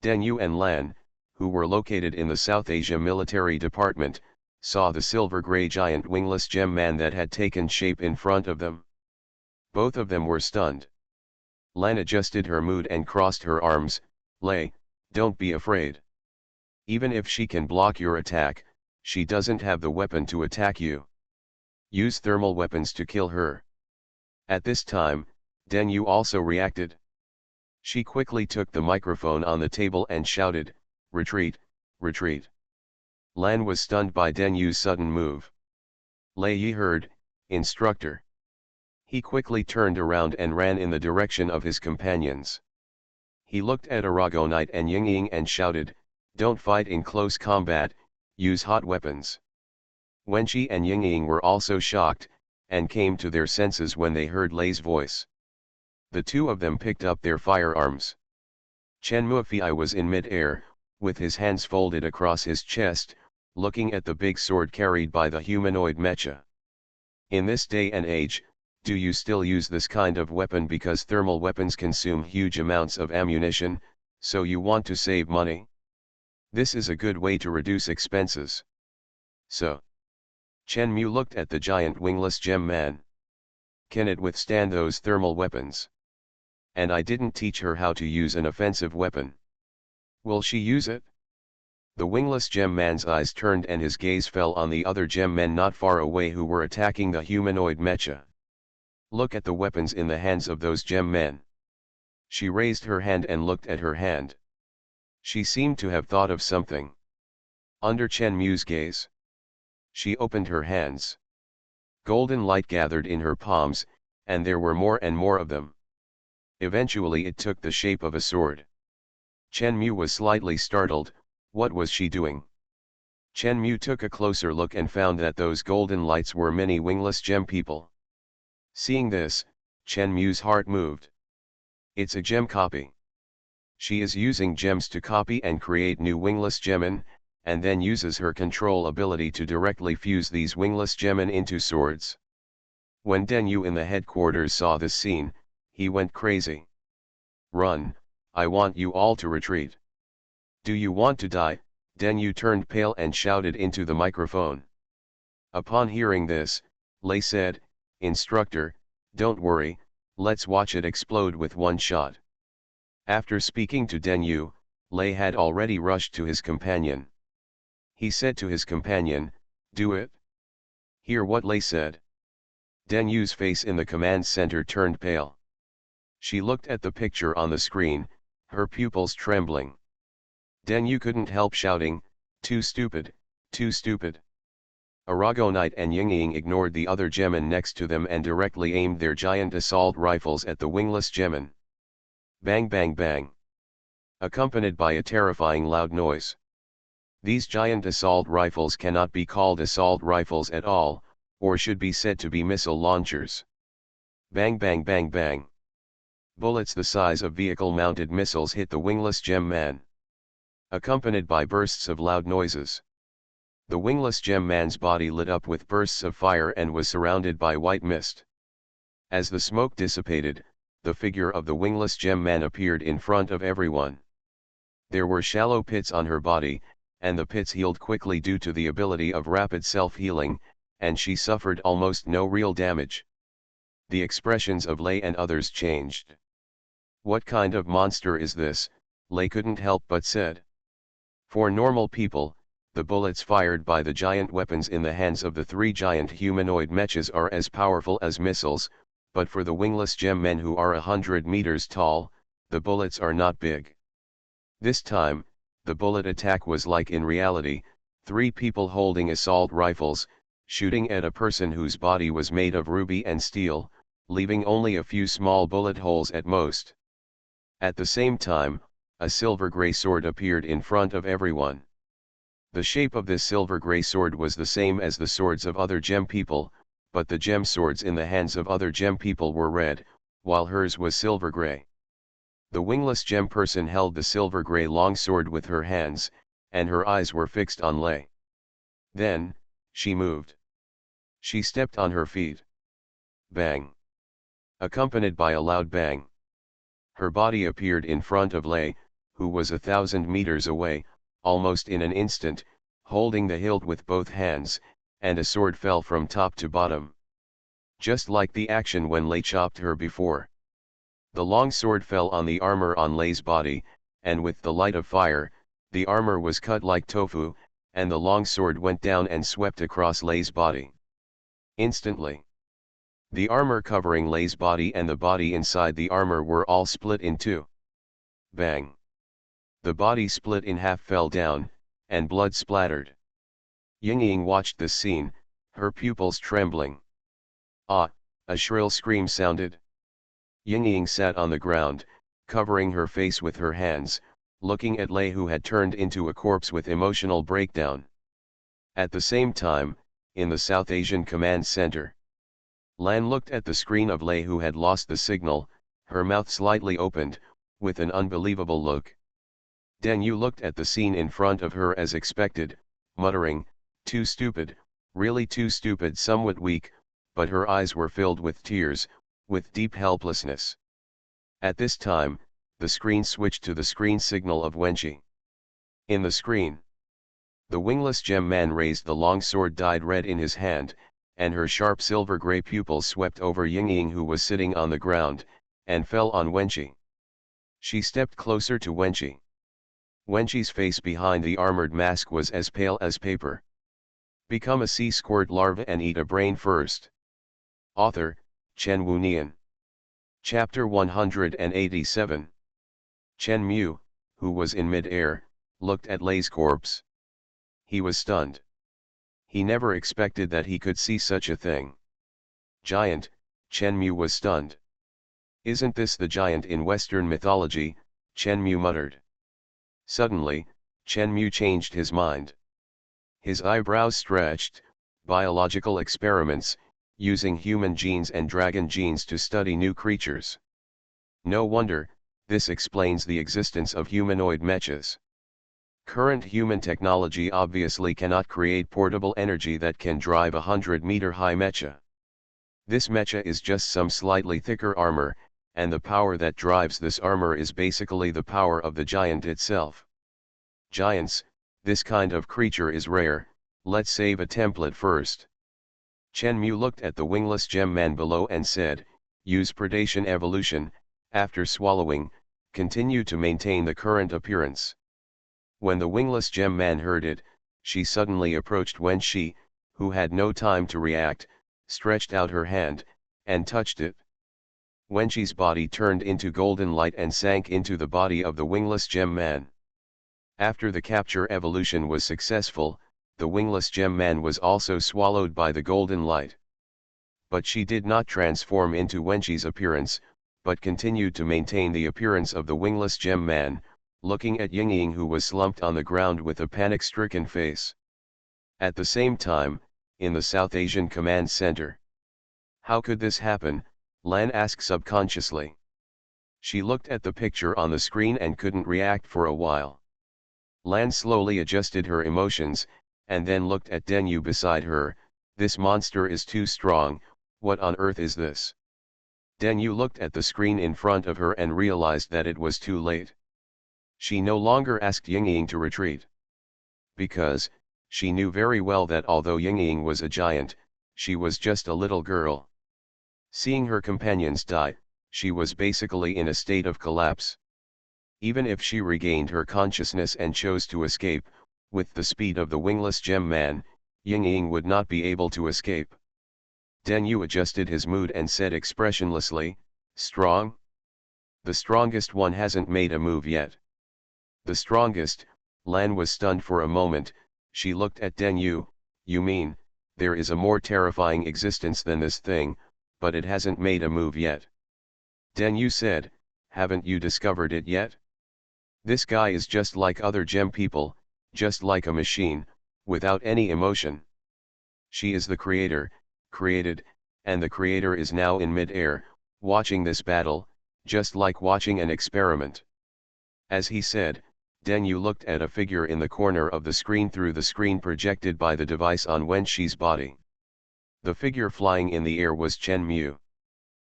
[SPEAKER 1] Den Yu and Lan, who were located in the South Asia Military Department, saw the silver-gray giant wingless gem man that had taken shape in front of them. Both of them were stunned. Lan adjusted her mood and crossed her arms. Lei, don't be afraid. Even if she can block your attack, she doesn't have the weapon to attack you. Use thermal weapons to kill her. At this time, Den Yu also reacted. She quickly took the microphone on the table and shouted, "Retreat, retreat." Lan was stunned by Den Yu's sudden move. Lei Yi heard, "Instructor." He quickly turned around and ran in the direction of his companions. He looked at Aragonite and Yingying and shouted, "Don't fight in close combat, use hot weapons." Wenqi and Yingying were also shocked, and came to their senses when they heard Lei's voice. The two of them picked up their firearms. Chen Muofei was in mid-air, with his hands folded across his chest, looking at the big sword carried by the humanoid mecha. In this day and age, do you still use this kind of weapon because thermal weapons consume huge amounts of ammunition, so you want to save money? This is a good way to reduce expenses. So, Chen Mu looked at the giant wingless gem man. Can it withstand those thermal weapons? And I didn't teach her how to use an offensive weapon. Will she use it? The wingless gem man's eyes turned and his gaze fell on the other gem men not far away who were attacking the humanoid mecha. Look at the weapons in the hands of those gem men. She raised her hand and looked at her hand. She seemed to have thought of something. Under Chen Mu's gaze, she opened her hands. Golden light gathered in her palms, and there were more and more of them. Eventually it took the shape of a sword. Chen Mu was slightly startled. What was she doing? Chen Mu took a closer look and found that those golden lights were many wingless gem people. Seeing this, Chen Mu's heart moved. It's a gem copy. She is using gems to copy and create new wingless gemin, and then uses her control ability to directly fuse these wingless gemin into swords. When Den Yu in the headquarters saw this scene, he went crazy. "Run, I want you all to retreat." "Do you want to die?" Den Yu turned pale and shouted into the microphone. Upon hearing this, Lei said, "Instructor, don't worry, let's watch it explode with one shot." After speaking to Den Yu, Lei had already rushed to his companion. He said to his companion, "Do it." Hear what Lei said. Den Yu's face in the command center turned pale. She looked at the picture on the screen, her pupils trembling. Den Yu couldn't help shouting, "Too stupid, too stupid." Aragonite and Yingying ignored the other gemin next to them and directly aimed their giant assault rifles at the wingless gemin. Bang bang bang. Accompanied by a terrifying loud noise. These giant assault rifles cannot be called assault rifles at all, or should be said to be missile launchers. Bang bang bang bang. Bullets the size of vehicle-mounted missiles hit the wingless gem man. Accompanied by bursts of loud noises. The wingless gem man's body lit up with bursts of fire and was surrounded by white mist. As the smoke dissipated, the figure of the wingless gem man appeared in front of everyone. There were shallow pits on her body, and the pits healed quickly due to the ability of rapid self-healing, and she suffered almost no real damage. The expressions of Lei and others changed. "What kind of monster is this?" Lei couldn't help but said. For normal people, the bullets fired by the giant weapons in the hands of the three giant humanoid mechas are as powerful as missiles, but for the wingless gem men who are 100 meters tall, the bullets are not big. This time, the bullet attack was like in reality, three people holding assault rifles, shooting at a person whose body was made of ruby and steel, leaving only a few small bullet holes at most. At the same time, a silver-gray sword appeared in front of everyone. The shape of this silver-gray sword was the same as the swords of other gem people, but the gem swords in the hands of other gem people were red, while hers was silver-gray. The wingless gem person held the silver-gray long sword with her hands, and her eyes were fixed on Lei. Then, she moved. She stepped on her feet. Bang! Accompanied by a loud bang. Her body appeared in front of Lei, who was 1,000 meters away. Almost in an instant, holding the hilt with both hands, and a sword fell from top to bottom. Just like the action when Lei chopped her before. The long sword fell on the armor on Lei's body, and with the light of fire, the armor was cut like tofu, and the long sword went down and swept across Lei's body. Instantly, the armor covering Lei's body and the body inside the armor were all split in two. Bang! The body split in half, fell down, and blood splattered. Yingying watched this scene, her pupils trembling. Ah! A shrill scream sounded. Yingying sat on the ground, covering her face with her hands, looking at Lei, who had turned into a corpse with emotional breakdown. At the same time, in the South Asian Command Center, Lan looked at the screen of Lei, who had lost the signal, her mouth slightly opened, with an unbelievable look. Den Yu looked at the scene in front of her as expected, muttering, "Too stupid, really too stupid," somewhat weak, but her eyes were filled with tears, with deep helplessness. At this time, the screen switched to the screen signal of Wenqi. In the screen, the wingless gem man raised the long sword dyed red in his hand, and her sharp silver-gray pupils swept over Yingying, who was sitting on the ground, and fell on Wenqi. She stepped closer to Wenqi. Wenqi's face behind the armored mask was as pale as paper. Become a sea squirt larva and eat a brain first. Author, Chen Wunian. Chapter 187. Chen Mu, who was in mid-air, looked at Lei's corpse. He was stunned. He never expected that he could see such a thing. Giant, Chen Mu was stunned. "Isn't this the giant in Western mythology?" Chen Mu muttered. Suddenly, Chen Mu changed his mind. His eyebrows stretched. Biological experiments, using human genes and dragon genes to study new creatures. No wonder, this explains the existence of humanoid mechas. Current human technology obviously cannot create portable energy that can drive a 100-meter-high mecha. This mecha is just some slightly thicker armor, and the power that drives this armor is basically the power of the giant itself. Giants, this kind of creature is rare. Let's save a template first. Chen Mu looked at the wingless gem man below and said, "Use predation evolution." After swallowing, continue to maintain the current appearance. When the wingless gem man heard it, she suddenly approached Wenqi, who had no time to react, stretched out her hand, and touched it. Wenqi's body turned into golden light and sank into the body of the wingless gem man. After the capture evolution was successful, the wingless gem man was also swallowed by the golden light. But she did not transform into Wenqi's appearance, but continued to maintain the appearance of the wingless gem man, looking at Yingying, who was slumped on the ground with a panic-stricken face. At the same time, in the South Asian Command Center. "How could this happen?" Lan asked subconsciously. She looked at the picture on the screen and couldn't react for a while. Lan slowly adjusted her emotions, and then looked at Den Yu beside her. "This monster is too strong, what on earth is this?" Den Yu looked at the screen in front of her and realized that it was too late. She no longer asked Yingying to retreat. Because, she knew very well that although Yingying was a giant, she was just a little girl. Seeing her companions die, she was basically in a state of collapse. Even if she regained her consciousness and chose to escape, with the speed of the wingless gem man, Yingying would not be able to escape. Den Yu adjusted his mood and said expressionlessly, "Strong? The strongest one hasn't made a move yet." "The strongest?" Lan was stunned for a moment. She looked at Den Yu. "You mean, there is a more terrifying existence than this thing, but it hasn't made a move yet?" Den Yu said, "Haven't you discovered it yet? This guy is just like other gem people, just like a machine, without any emotion. She is the creator, created, and the creator is now in mid-air, watching this battle, just like watching an experiment." As he said, Den Yu looked at a figure in the corner of the screen through the screen projected by the device on Wenqi's body. The figure flying in the air was Chen Mu.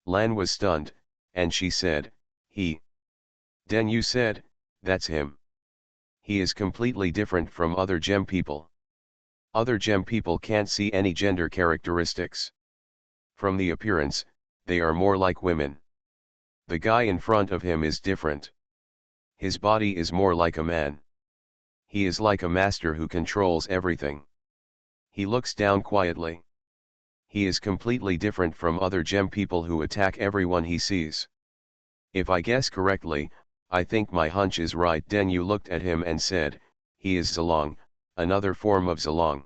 [SPEAKER 1] Lan was stunned, and she said, "He." Den Yu said, "That's him. He is completely different from other gem people. Other gem people can't see any gender characteristics. From the appearance, they are more like women. The guy in front of him is different. His body is more like a man. He is like a master who controls everything. He looks down quietly. He is completely different from other gem people who attack everyone he sees. If I guess correctly, I think my hunch is right. Denyu looked at him and said, he is Zalong, another form of Zalong.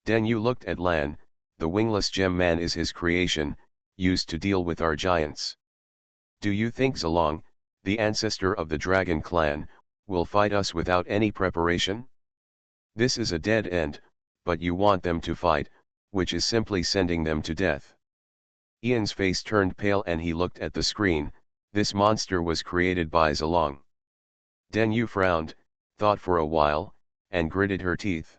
[SPEAKER 1] Denyu looked at Lan, the wingless gem man is his creation, used to deal with our giants. Do you think Zalong, the ancestor of the dragon clan, will fight us without any preparation? This is a dead end, but you want them to fight, which is simply sending them to death. Ian's face turned pale and he looked at the screen. This monster was created by Zalong. Denyu frowned, thought for a while, and gritted her teeth.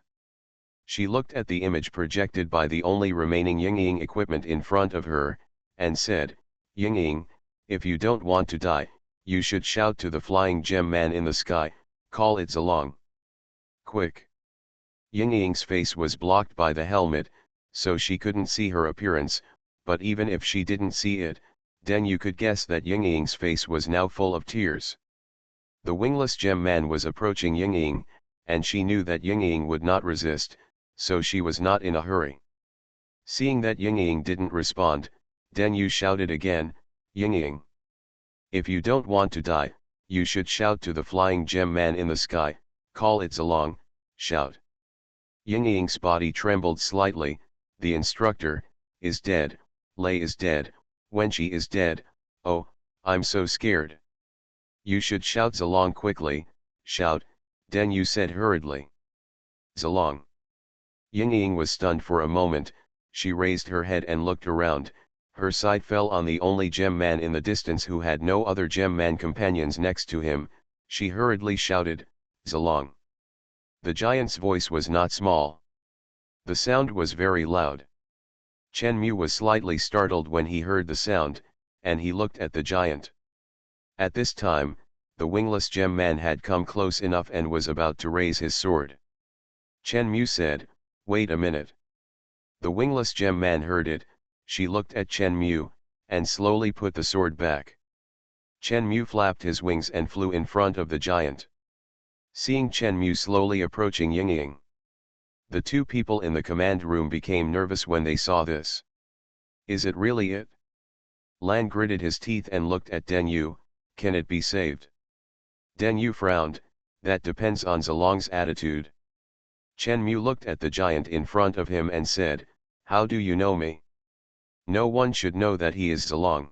[SPEAKER 1] She looked at the image projected by the only remaining Yingying equipment in front of her, and said, Yingying, if you don't want to die, you should shout to the flying gem man in the sky, call it Zalong. Quick. Yingying's face was blocked by the helmet, so she couldn't see her appearance, but even if she didn't see it, Denyu could guess that Yingying's face was now full of tears. The wingless gem man was approaching Yingying, and she knew that Yingying would not resist, so she was not in a hurry. Seeing that Yingying didn't respond, Denyu shouted again, Yingying. If you don't want to die, you should shout to the flying gem man in the sky, call it Zalong, shout. Yingying's body trembled slightly. The instructor is dead, Lei is dead, Wenqi is dead, oh, I'm so scared. You should shout Zalong quickly, shout, Denyu said hurriedly. Zalong. Yingying was stunned for a moment, she raised her head and looked around, her sight fell on the only gem man in the distance who had no other gem man companions next to him. She hurriedly shouted, Zalong. The giant's voice was not small. The sound was very loud. Chen Mu was slightly startled when he heard the sound, and he looked at the giant. At this time, the wingless gem man had come close enough and was about to raise his sword. Chen Mu said, wait a minute. The wingless gem man heard it, she looked at Chen Mu, and slowly put the sword back. Chen Mu flapped his wings and flew in front of the giant. Seeing Chen Mu slowly approaching Yingying, the two people in the command room became nervous when they saw this. Is it really it? Lan gritted his teeth and looked at Denyu, can it be saved? Denyu frowned, that depends on Zalong's attitude. Chen Mu looked at the giant in front of him and said, how do you know me? No one should know that he is Zalong.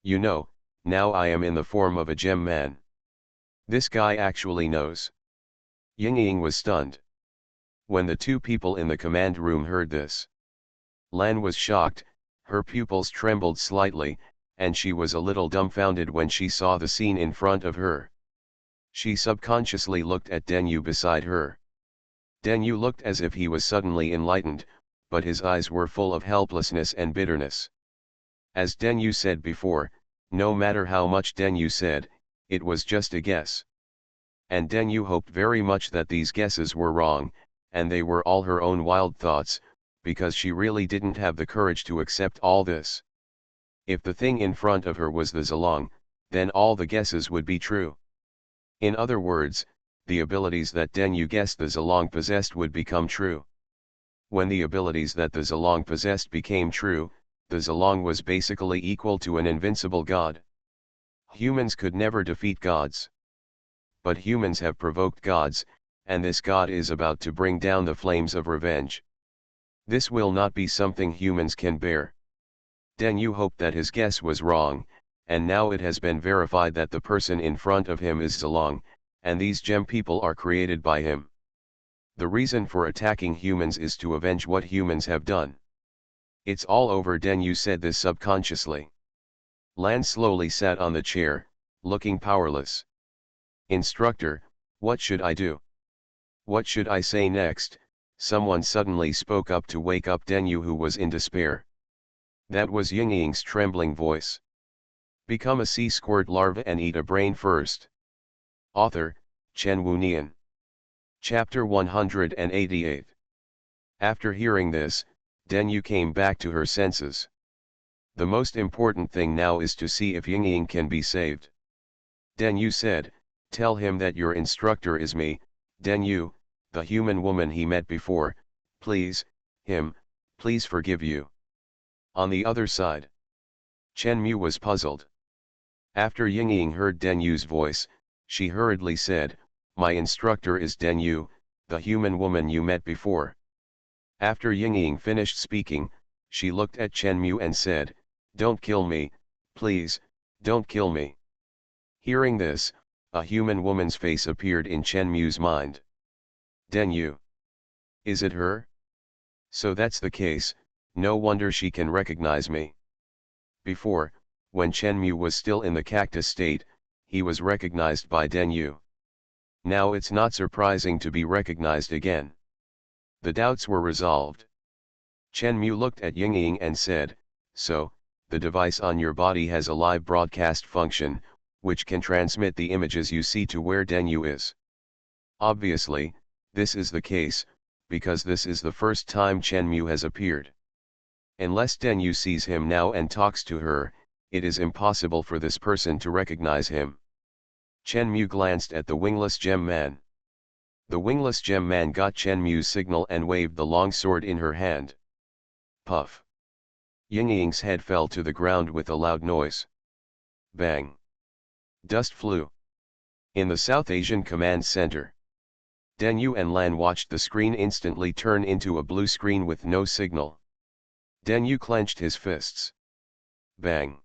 [SPEAKER 1] You know, now I am in the form of a gem man. This guy actually knows. Yingying was stunned. When the two people in the command room heard this, Lan was shocked, her pupils trembled slightly, and she was a little dumbfounded when she saw the scene in front of her. She subconsciously looked at Denyu beside her. Denyu looked as if he was suddenly enlightened, but his eyes were full of helplessness and bitterness. As Denyu said before, no matter how much Denyu said, it was just a guess. And Denyu hoped very much that these guesses were wrong, and they were all her own wild thoughts, because she really didn't have the courage to accept all this. If the thing in front of her was the Zalong, then all the guesses would be true. In other words, the abilities that Denyu guessed the Zalong possessed would become true. When the abilities that the Zalong possessed became true, the Zalong was basically equal to an invincible god. Humans could never defeat gods. But humans have provoked gods, and this god is about to bring down the flames of revenge. This will not be something humans can bear. Denyu hoped that his guess was wrong, and now it has been verified that the person in front of him is Zalong, and these gem people are created by him. The reason for attacking humans is to avenge what humans have done. It's all over. Denyu said this subconsciously. Lan slowly sat on the chair, looking powerless. Instructor, what should I do? What should I say next? Someone suddenly spoke up to wake up Denyu, who was in despair. That was Yingying's trembling voice. Become a sea squirt larva and eat a brain first. Author, Chen Wunian. Chapter 188. After hearing this, Denyu came back to her senses. The most important thing now is to see if Yingying can be saved. Denyu said, "Tell him that your instructor is me, Denyu, the human woman he met before, please forgive you." On the other side, Chen Mu was puzzled. After Yingying heard Denyu's voice, she hurriedly said, "My instructor is Denyu, the human woman you met before." After Yingying finished speaking, she looked at Chen Mu and said, "Don't kill me, please, don't kill me." Hearing this, a human woman's face appeared in Chen Mu's mind. Denyu. Is it her? So that's the case, no wonder she can recognize me. Before, when Chen Mu was still in the cactus state, he was recognized by Denyu. Now it's not surprising to be recognized again. The doubts were resolved. Chen Mu looked at Yingying and said, "So, the device on your body has a live broadcast function, which can transmit the images you see to where Denyu is." Obviously, this is the case, because this is the first time Chen Mu has appeared. Unless Denyu sees him now and talks to her, it is impossible for this person to recognize him. Chen Mu glanced at the wingless gem man. The wingless gem man got Chen Mu's signal and waved the long sword in her hand. Puff. Yingying's head fell to the ground with a loud noise. Bang. Dust flew. In the South Asian Command Center, Denyu and Lan watched the screen instantly turn into a blue screen with no signal. Denyu clenched his fists. Bang.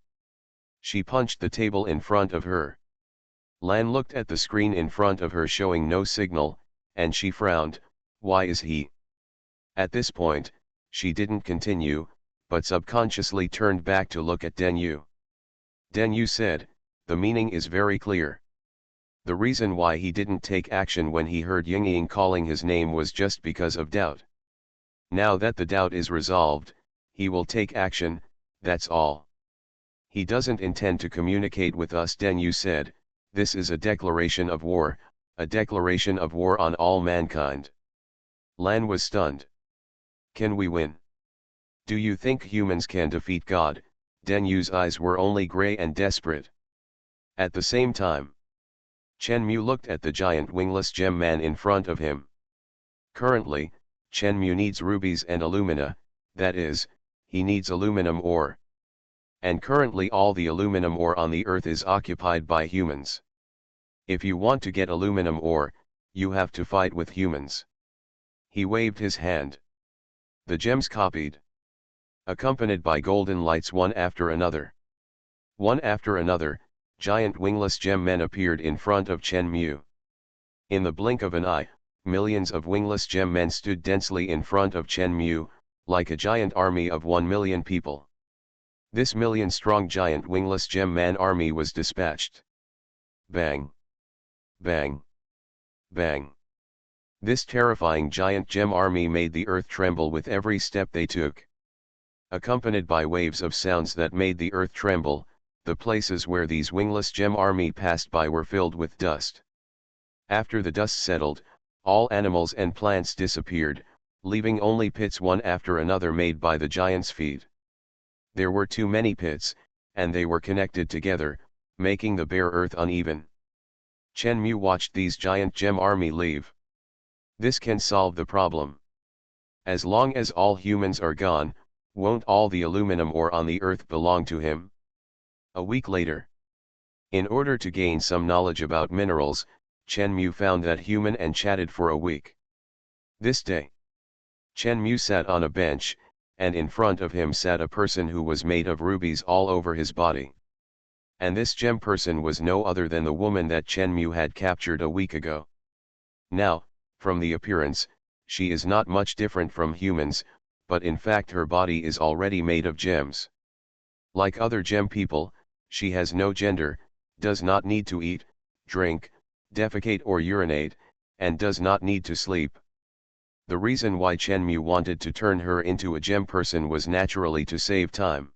[SPEAKER 1] She punched the table in front of her. Lan looked at the screen in front of her showing no signal, and she frowned. Why is he? At this point, she didn't continue, but subconsciously turned back to look at Denyu. Denyu said, "The meaning is very clear. The reason why he didn't take action when he heard Yingying calling his name was just because of doubt. Now that the doubt is resolved, he will take action, that's all. He doesn't intend to communicate with us," Denyu said. "This is a declaration of war on all mankind." Lan was stunned. "Can we win? Do you think humans can defeat God?" Denyu's eyes were only gray and desperate. At the same time, Chen Mu looked at the giant wingless gem man in front of him. Currently, Chen Mu needs rubies and alumina, that is, he needs aluminum ore. And currently all the aluminum ore on the earth is occupied by humans. If you want to get aluminum ore, you have to fight with humans. He waved his hand. The gems copied, accompanied by golden lights one after another. One after another, giant wingless gem men appeared in front of Chen Mu. In the blink of an eye, millions of wingless gem men stood densely in front of Chen Mu, like a giant army of 1 million people. This million-strong giant wingless gem man army was dispatched. Bang! Bang! Bang! This terrifying giant gem army made the earth tremble with every step they took. Accompanied by waves of sounds that made the earth tremble, the places where these wingless gem army passed by were filled with dust. After the dust settled, all animals and plants disappeared, leaving only pits one after another made by the giant's feet. There were too many pits, and they were connected together, making the bare earth uneven. Chen Mu watched these giant gem army leave. This can solve the problem. As long as all humans are gone, won't all the aluminum ore on the earth belong to him? A week later, in order to gain some knowledge about minerals, Chen Mu found that human and chatted for a week. This day, Chen Mu sat on a bench, and in front of him sat a person who was made of rubies all over his body. And this gem person was no other than the woman that Chen Mu had captured a week ago. Now, from the appearance, she is not much different from humans, but in fact her body is already made of gems. Like other gem people, she has no gender, does not need to eat, drink, defecate or urinate, and does not need to sleep. The reason why Chen Mu wanted to turn her into a gem person was naturally to save time.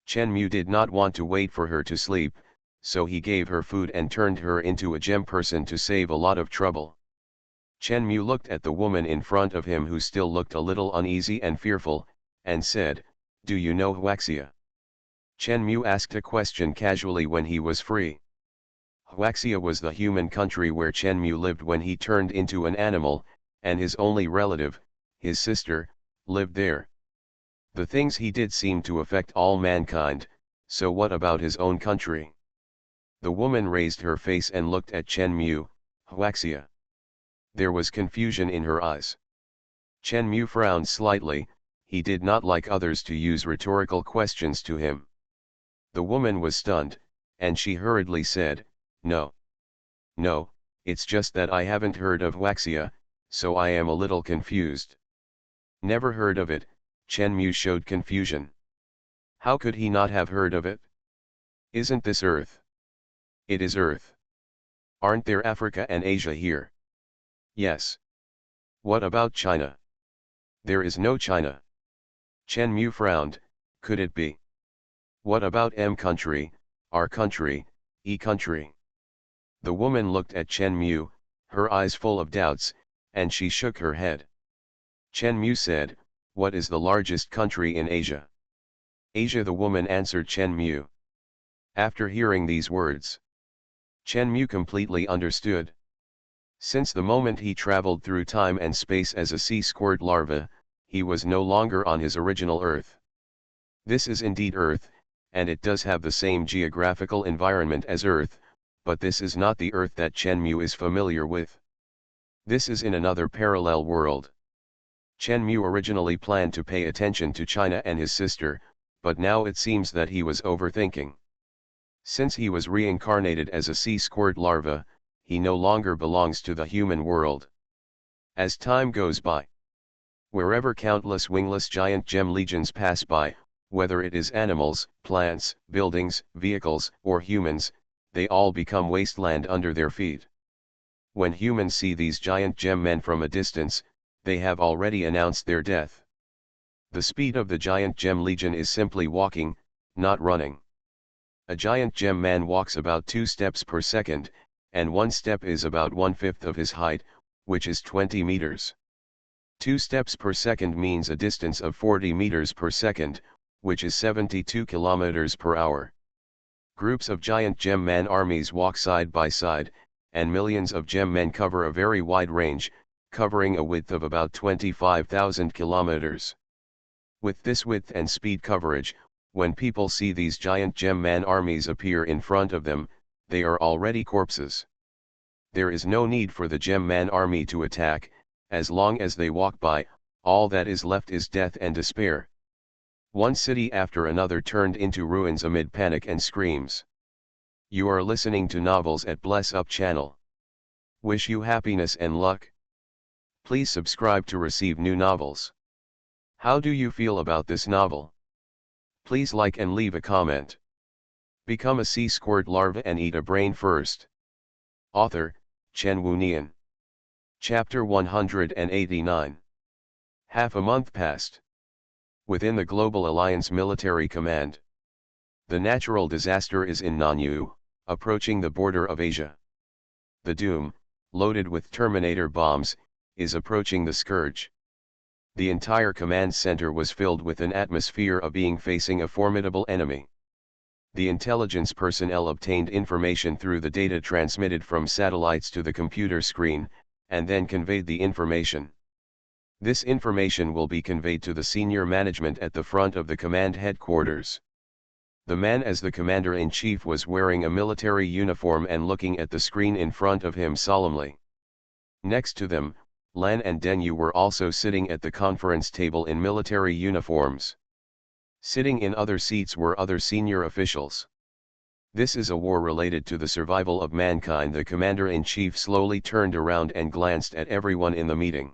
[SPEAKER 1] Chen Mu did not want to wait for her to sleep, so he gave her food and turned her into a gem person to save a lot of trouble. Chen Mu looked at the woman in front of him who still looked a little uneasy and fearful, and said, "Do you know Huaxia?" Chen Mu asked a question casually when he was free. Huaxia was the human country where Chen Mu lived when he turned into an animal, and his only relative, his sister, lived there. The things he did seemed to affect all mankind, so what about his own country? The woman raised her face and looked at Chen Mu. "Huaxia." There was confusion in her eyes. Chen Mu frowned slightly, he did not like others to use rhetorical questions to him. The woman was stunned, and she hurriedly said, "No. No, it's just that I haven't heard of Huaxia, so I am a little confused." "Never heard of it?" Chen Mu showed confusion. How could he not have heard of it? "Isn't this Earth?" "It is Earth." "Aren't there Africa and Asia here?" "Yes." "What about China?" "There is no China." Chen Mu frowned, could it be? "What about M country, R country, E country?" The woman looked at Chen Mu, her eyes full of doubts, and she shook her head. Chen Mu said, "What is the largest country in Asia?" "Asia," the woman answered Chen Mu. After hearing these words, Chen Mu completely understood. Since the moment he traveled through time and space as a sea squirt larva, he was no longer on his original Earth. This is indeed Earth, and it does have the same geographical environment as Earth, but this is not the Earth that Chen Mu is familiar with. This is in another parallel world. Chen Mu originally planned to pay attention to China and his sister, but now it seems that he was overthinking. Since he was reincarnated as a sea squirt larva, he no longer belongs to the human world. As time goes by, wherever countless wingless giant gem legions pass by, whether it is animals, plants, buildings, vehicles, or humans, they all become wasteland under their feet. When humans see these giant gem men from a distance, they have already announced their death. The speed of the giant gem legion is simply walking, not running. A giant gem man walks about 2 steps per second, and 1 step is about 1/5 of his height, which is 20 meters. 2 steps per second means a distance of 40 meters per second, which is 72 kilometers per hour. Groups of giant gem man armies walk side by side, and millions of gem men cover a very wide range, covering a width of about 25,000 kilometers. With this width and speed coverage, when people see these giant gem man armies appear in front of them, they are already corpses. There is no need for the gem man army to attack, as long as they walk by, all that is left is death and despair. One city after another turned into ruins amid panic and screams. You are listening to Novels at Bless Up channel. Wish you happiness and luck. Please subscribe to receive new novels. How do you feel about this novel? Please like and leave a comment. Become a sea squirt larva and eat a brain first. Author, Chen Wunian. Chapter 189. Half a month passed. Within the Global Alliance Military Command. The natural disaster is in Nanyu, approaching the border of Asia. The Doom, loaded with Terminator bombs, is approaching the Scourge. The entire command center was filled with an atmosphere of being facing a formidable enemy. The intelligence personnel obtained information through the data transmitted from satellites to the computer screen, and then conveyed the information. This information will be conveyed to the senior management at the front of the command headquarters. The man as the commander-in-chief was wearing a military uniform and looking at the screen in front of him solemnly. Next to them, Lan and Denyu were also sitting at the conference table in military uniforms. Sitting in other seats were other senior officials. This is a war related to the survival of mankind. The commander-in-chief slowly turned around and glanced at everyone in the meeting.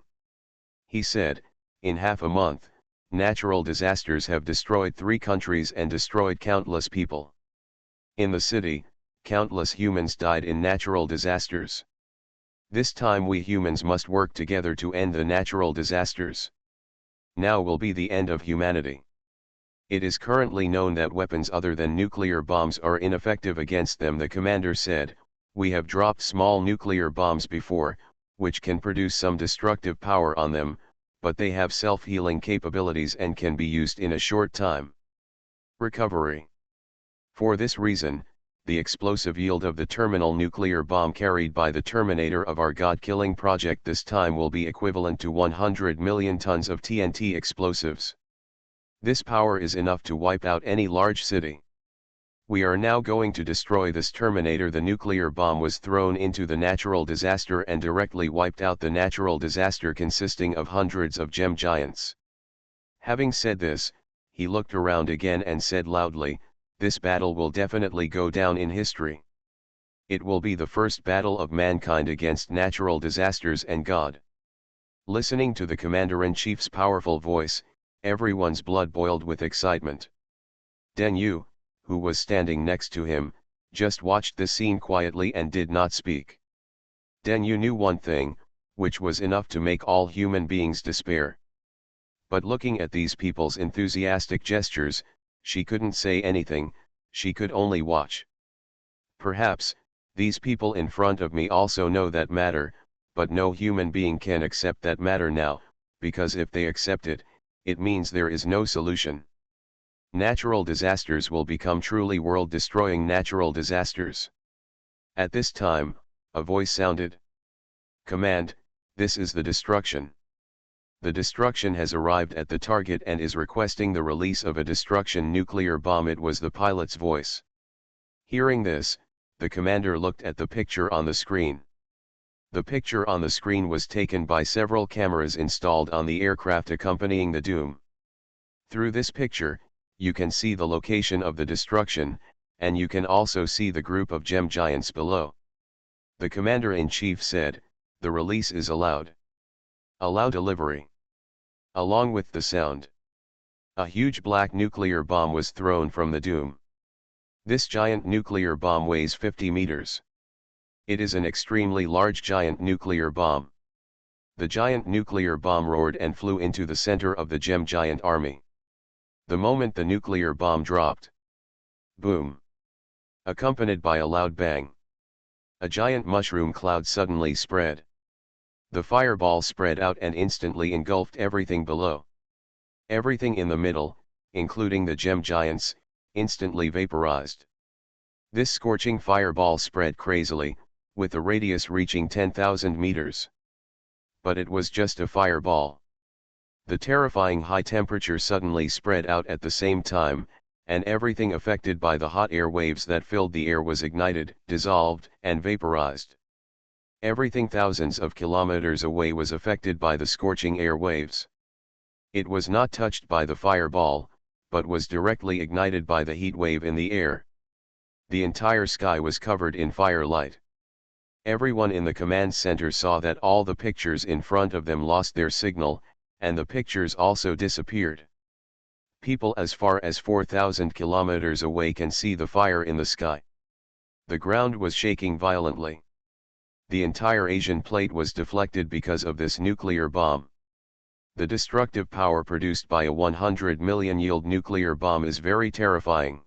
[SPEAKER 1] He said, "In half a month, natural disasters have destroyed 3 countries and destroyed countless people. In the city, countless humans died in natural disasters. This time we humans must work together to end the natural disasters. Now will be the end of humanity. It is currently known that weapons other than nuclear bombs are ineffective against them," the commander said. "We have dropped small nuclear bombs before, which can produce some destructive power on them, but they have self-healing capabilities and can be used in a short time. Recovery. For this reason, the explosive yield of the terminal nuclear bomb carried by the Terminator of our God-killing project this time will be equivalent to 100 million tons of TNT explosives. This power is enough to wipe out any large city. We are now going to destroy this Terminator. The nuclear bomb was thrown into the natural disaster and directly wiped out the natural disaster consisting of hundreds of gem giants. Having said this, he looked around again and said loudly, "This battle will definitely go down in history. It will be the first battle of mankind against natural disasters and God." Listening to the Commander-in-Chief's powerful voice, everyone's blood boiled with excitement. Deng Yu, who was standing next to him, just watched the scene quietly and did not speak. Deng Yu knew one thing, which was enough to make all human beings despair. But looking at these people's enthusiastic gestures, she couldn't say anything, she could only watch. Perhaps, these people in front of me also know that matter, but no human being can accept that matter now, because if they accept it, it means there is no solution. Natural disasters will become truly world-destroying natural disasters. At this time, a voice sounded. "Command, this is the destruction. The destruction has arrived at the target and is requesting the release of a destruction nuclear bomb." It was the pilot's voice. Hearing this, the commander looked at the picture on the screen. The picture on the screen was taken by several cameras installed on the aircraft accompanying the Doom. Through this picture, you can see the location of the destruction, and you can also see the group of gem giants below. The Commander-in-Chief said, "The release is allowed. Allow delivery." Along with the sound, a huge black nuclear bomb was thrown from the Doom. This giant nuclear bomb weighs 50 meters. It is an extremely large giant nuclear bomb. The giant nuclear bomb roared and flew into the center of the gem giant army. The moment the nuclear bomb dropped, boom, accompanied by a loud bang, a giant mushroom cloud suddenly spread. The fireball spread out and instantly engulfed everything below. Everything in the middle, including the gem giants, instantly vaporized. This scorching fireball spread crazily, with a radius reaching 10,000 meters. But it was just a fireball. The terrifying high temperature suddenly spread out at the same time, and everything affected by the hot air waves that filled the air was ignited, dissolved, and vaporized. Everything thousands of kilometers away was affected by the scorching air waves. It was not touched by the fireball, but was directly ignited by the heat wave in the air. The entire sky was covered in firelight. Everyone in the command center saw that all the pictures in front of them lost their signal, and the pictures also disappeared. People as far as 4,000 kilometers away can see the fire in the sky. The ground was shaking violently. The entire Asian plate was deflected because of this nuclear bomb. The destructive power produced by a 100 million yield nuclear bomb is very terrifying.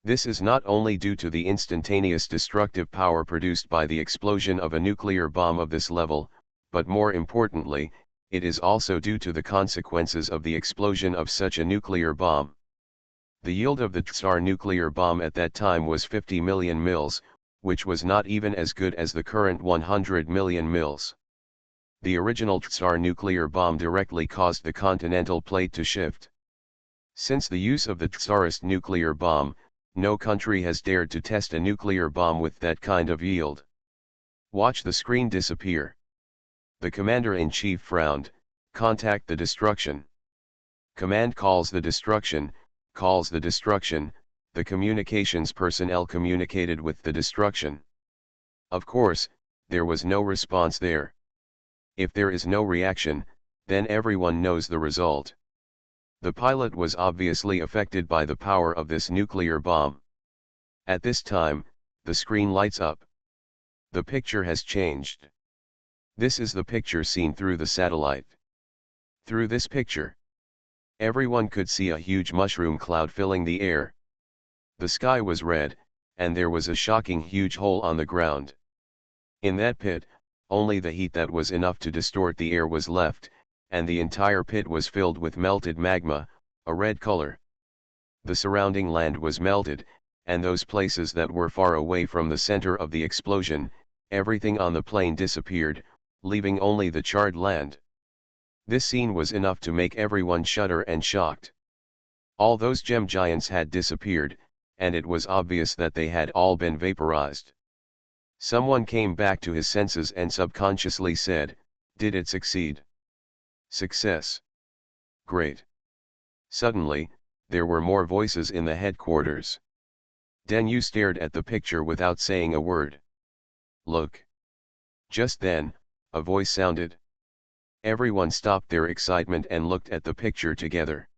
[SPEAKER 1] This is not only due to the instantaneous destructive power produced by the explosion of a nuclear bomb of this level, but more importantly, it is also due to the consequences of the explosion of such a nuclear bomb. The yield of the Tsar nuclear bomb at that time was 50 million mils, which was not even as good as the current 100 million mils. The original Tsar nuclear bomb directly caused the continental plate to shift. Since the use of the Tsarist nuclear bomb, no country has dared to test a nuclear bomb with that kind of yield. Watch the screen disappear. The Commander-in-Chief frowned. "Contact the destruction." Command calls the destruction, calls the destruction. The communications personnel communicated with the destruction. Of course, there was no response there. If there is no reaction, then everyone knows the result. The pilot was obviously affected by the power of this nuclear bomb. At this time, the screen lights up. The picture has changed. This is the picture seen through the satellite. Through this picture, everyone could see a huge mushroom cloud filling the air. The sky was red, and there was a shocking huge hole on the ground. In that pit, only the heat that was enough to distort the air was left, and the entire pit was filled with melted magma, a red color. The surrounding land was melted, and those places that were far away from the center of the explosion, everything on the plain disappeared, leaving only the charred land. This scene was enough to make everyone shudder and shocked. All those gem giants had disappeared, and it was obvious that they had all been vaporized. Someone came back to his senses and subconsciously said, "Did it succeed? Success. Great." Suddenly, there were more voices in the headquarters. Denyu stared at the picture without saying a word. "Look." Just then, a voice sounded. Everyone stopped their excitement and looked at the picture together.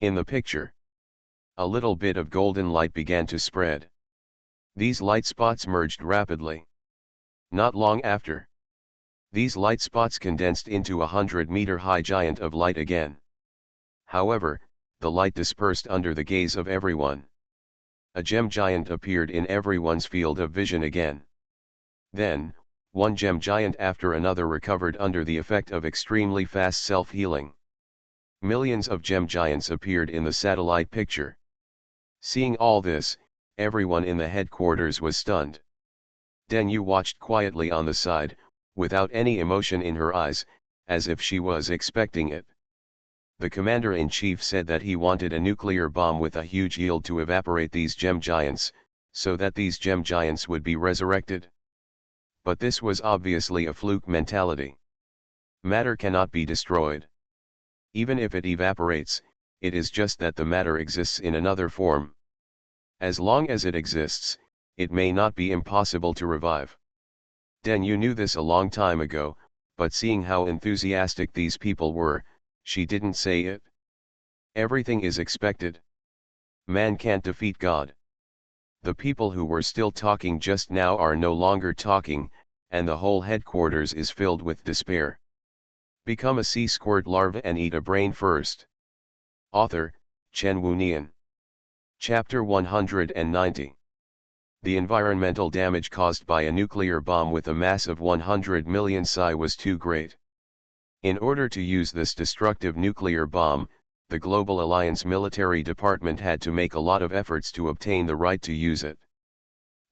[SPEAKER 1] In the picture, a little bit of golden light began to spread. These light spots merged rapidly. Not long after, these light spots condensed into a 100-meter-high giant of light again. However, the light dispersed under the gaze of everyone. A gem giant appeared in everyone's field of vision again. Then, one gem giant after another recovered under the effect of extremely fast self-healing. Millions of gem giants appeared in the satellite picture. Seeing all this, everyone in the headquarters was stunned. Denyu watched quietly on the side, without any emotion in her eyes, as if she was expecting it. The commander-in-chief said that he wanted a nuclear bomb with a huge yield to evaporate these gem giants, so that these gem giants would be resurrected. But this was obviously a fluke mentality. Matter cannot be destroyed. Even if it evaporates, it is just that the matter exists in another form. As long as it exists, it may not be impossible to revive. Denyu knew this a long time ago, but seeing how enthusiastic these people were, she didn't say it. Everything is expected. Man can't defeat God. The people who were still talking just now are no longer talking, and the whole headquarters is filled with despair. Become a sea squirt larva and eat a brain first. Author, Chen Wunian. Chapter 190. The environmental damage caused by a nuclear bomb with a mass of 100 million psi was too great. In order to use this destructive nuclear bomb, the Global Alliance Military Department had to make a lot of efforts to obtain the right to use it.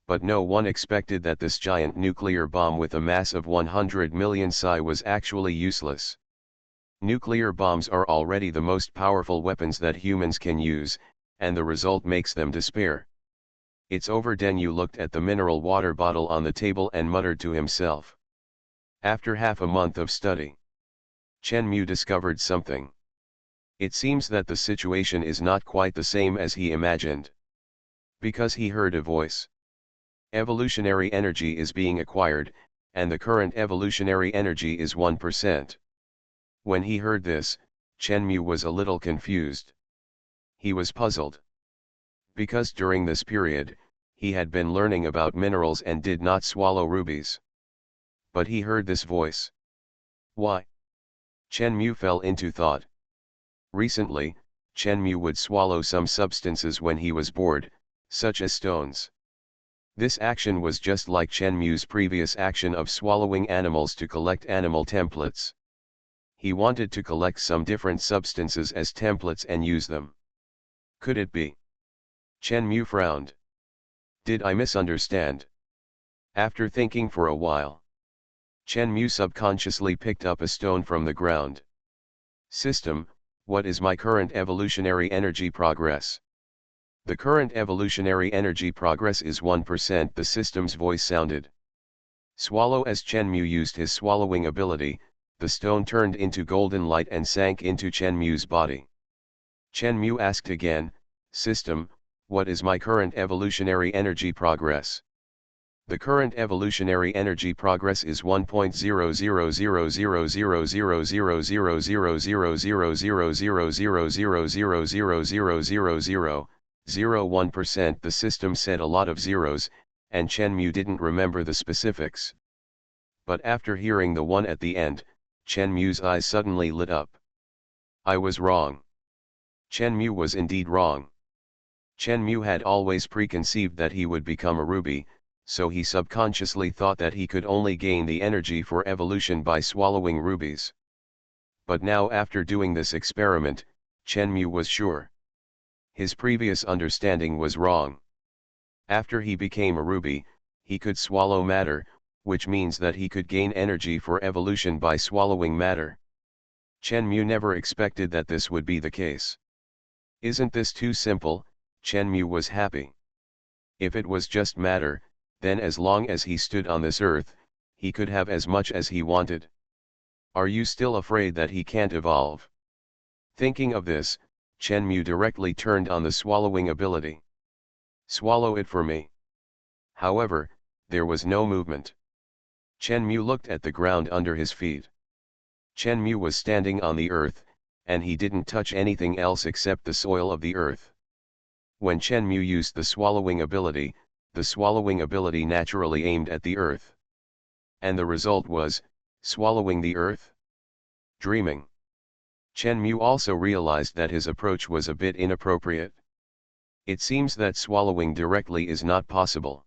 [SPEAKER 1] But no one expected that this giant nuclear bomb with a mass of 100 million psi was actually useless. Nuclear bombs are already the most powerful weapons that humans can use, and the result makes them despair. It's over. Denyu looked at the mineral water bottle on the table and muttered to himself. After half a month of study, Chen Mu discovered something. It seems that the situation is not quite the same as he imagined. Because he heard a voice. Evolutionary energy is being acquired, and the current evolutionary energy is 1%. When he heard this, Chen Mu was a little confused. He was puzzled. Because during this period, he had been learning about minerals and did not swallow rubies. But he heard this voice. Why? Chen Mu fell into thought. Recently, Chen Mu would swallow some substances when he was bored, such as stones. This action was just like Chen Mu's previous action of swallowing animals to collect animal templates. He wanted to collect some different substances as templates and use them. Could it be? Chen Mu frowned. Did I misunderstand? After thinking for a while, Chen Mu subconsciously picked up a stone from the ground. System, what is my current evolutionary energy progress? The current evolutionary energy progress is 1%. The system's voice sounded. Swallow. As Chen Mu used his swallowing ability, the stone turned into golden light and sank into Chen Mu's body. Chen Mu asked again, System, what is my current evolutionary energy progress? The current evolutionary energy progress is 1.0000000000000000000000000000000000000000000000000000000000000000000000000000000000000000000000000000000000000000000000000000000000000000000000000000000000000000000000000000000000000000000000000000000000000000000000000000000000000000000000000000000000000000000000000000000000000000000000000000000000000000000000000000000000000000000000000000000000000000000000000000000000000000000000000000000000000000000000000000000000000000000000000000000000000000000000000000000000000000000000000000000000000000000000000000000000000000000000000000000000000000000000000000000000000000000000000000000000000000000 But after hearing the one at the end, Chen Mu's eyes suddenly lit up. I was wrong. Chen Mu was indeed wrong. Chen Mu had always preconceived that he would become a ruby, so he subconsciously thought that he could only gain the energy for evolution by swallowing rubies. But now after doing this experiment, Chenmu was sure. His previous understanding was wrong. After he became a ruby, he could swallow matter, which means that he could gain energy for evolution by swallowing matter. Chenmu never expected that this would be the case. Isn't this too simple? Chenmu was happy. If it was just matter, then as long as he stood on this earth, he could have as much as he wanted. Are you still afraid that he can't evolve? Thinking of this, Chenmu directly turned on the swallowing ability. Swallow it for me. However, there was no movement. Chenmu looked at the ground under his feet. Chenmu was standing on the earth, and he didn't touch anything else except the soil of the earth. When Chenmu used the swallowing ability naturally aimed at the earth. And the result was, swallowing the earth? Dreaming. Chenmu also realized that his approach was a bit inappropriate. It seems that swallowing directly is not possible.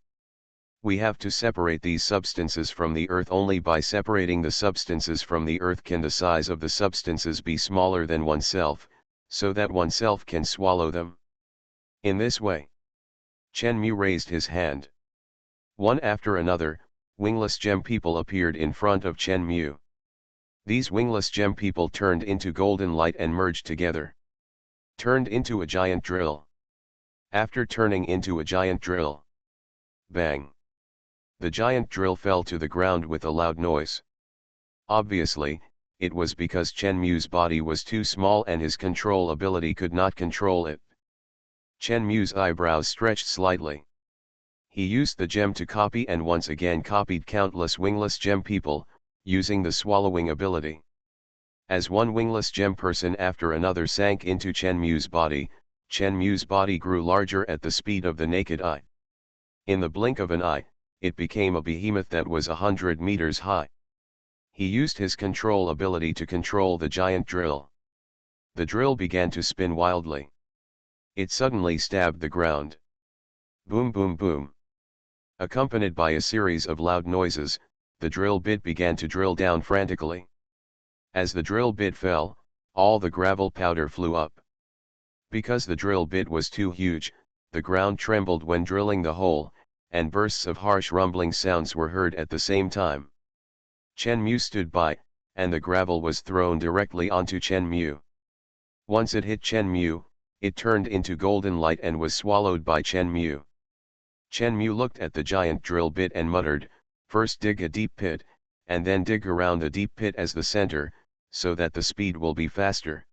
[SPEAKER 1] We have to separate these substances from the earth. Only by separating the substances from the earth can the size of the substances be smaller than oneself, so that oneself can swallow them. In this way, Chenmu raised his hand. One after another, wingless gem people appeared in front of Chenmu. These wingless gem people turned into golden light and merged together. Turned into a giant drill. After turning into a giant drill, bang! The giant drill fell to the ground with a loud noise. Obviously, it was because Chenmu's body was too small and his control ability could not control it. Chenmu's eyebrows stretched slightly. He used the gem to copy and once again copied countless wingless gem people, using the swallowing ability. As one wingless gem person after another sank into Chenmu's body grew larger at the speed of the naked eye. In the blink of an eye, it became a behemoth that was 100 meters high. He used his control ability to control the giant drill. The drill began to spin wildly. It suddenly stabbed the ground. Boom boom boom. Accompanied by a series of loud noises, the drill bit began to drill down frantically. As the drill bit fell, all the gravel powder flew up. Because the drill bit was too huge, the ground trembled when drilling the hole, and bursts of harsh rumbling sounds were heard at the same time. Chenmu stood by, and the gravel was thrown directly onto Chenmu. Once it hit Chenmu, it turned into golden light and was swallowed by Chenmu. Chenmu looked at the giant drill bit and muttered, "First dig a deep pit, and then dig around the deep pit as the center, so that the speed will be faster."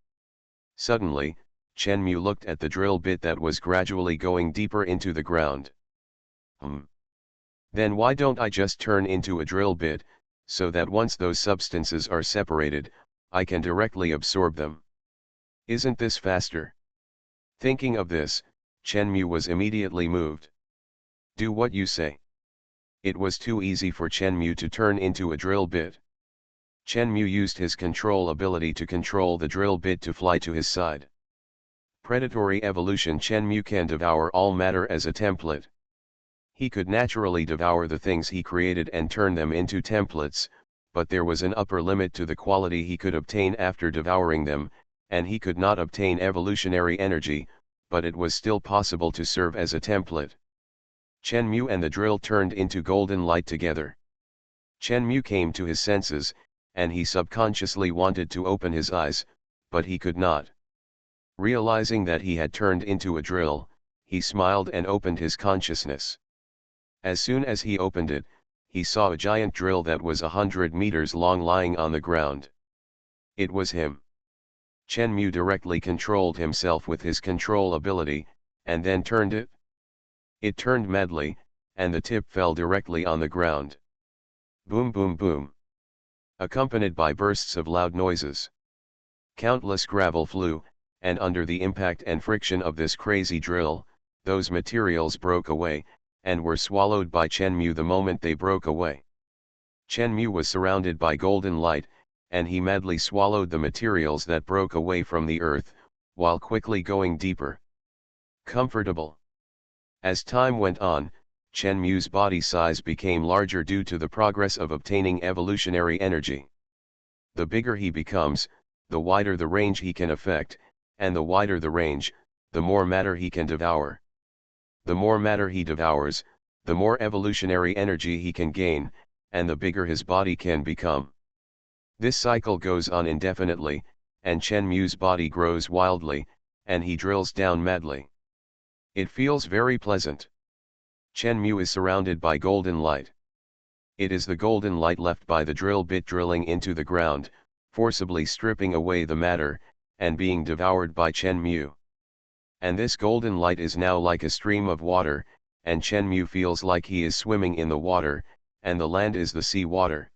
[SPEAKER 1] Suddenly, Chenmu looked at the drill bit that was gradually going deeper into the ground. Then why don't I just turn into a drill bit, so that once those substances are separated, I can directly absorb them? Isn't this faster? Thinking of this, Chenmu was immediately moved. Do what you say. It was too easy for Chenmu to turn into a drill bit. Chenmu used his control ability to control the drill bit to fly to his side. Predatory evolution. Chenmu can devour all matter as a template. He could naturally devour the things he created and turn them into templates, but there was an upper limit to the quality he could obtain after devouring them, and he could not obtain evolutionary energy, but it was still possible to serve as a template. Chenmu and the drill turned into golden light together. Chenmu came to his senses, and he subconsciously wanted to open his eyes, but he could not. Realizing that he had turned into a drill, he smiled and opened his consciousness. As soon as he opened it, he saw a giant drill that was 100 meters long lying on the ground. It was him. Chenmu directly controlled himself with his control ability, and then turned it. It turned madly, and the tip fell directly on the ground. Boom boom boom. Accompanied by bursts of loud noises. Countless gravel flew, and under the impact and friction of this crazy drill, those materials broke away, and were swallowed by Chenmu the moment they broke away. Chenmu was surrounded by golden light, and he madly swallowed the materials that broke away from the earth, while quickly going deeper. Comfortable. As time went on, Chen Mu's body size became larger due to the progress of obtaining evolutionary energy. The bigger he becomes, the wider the range he can affect, and the wider the range, the more matter he can devour. The more matter he devours, the more evolutionary energy he can gain, and the bigger his body can become. This cycle goes on indefinitely, and Chen Mu's body grows wildly, and he drills down madly. It feels very pleasant. Chen Mu is surrounded by golden light. It is the golden light left by the drill bit drilling into the ground, forcibly stripping away the matter, and being devoured by Chen Mu. And this golden light is now like a stream of water, and Chen Mu feels like he is swimming in the water, and the land is the sea water.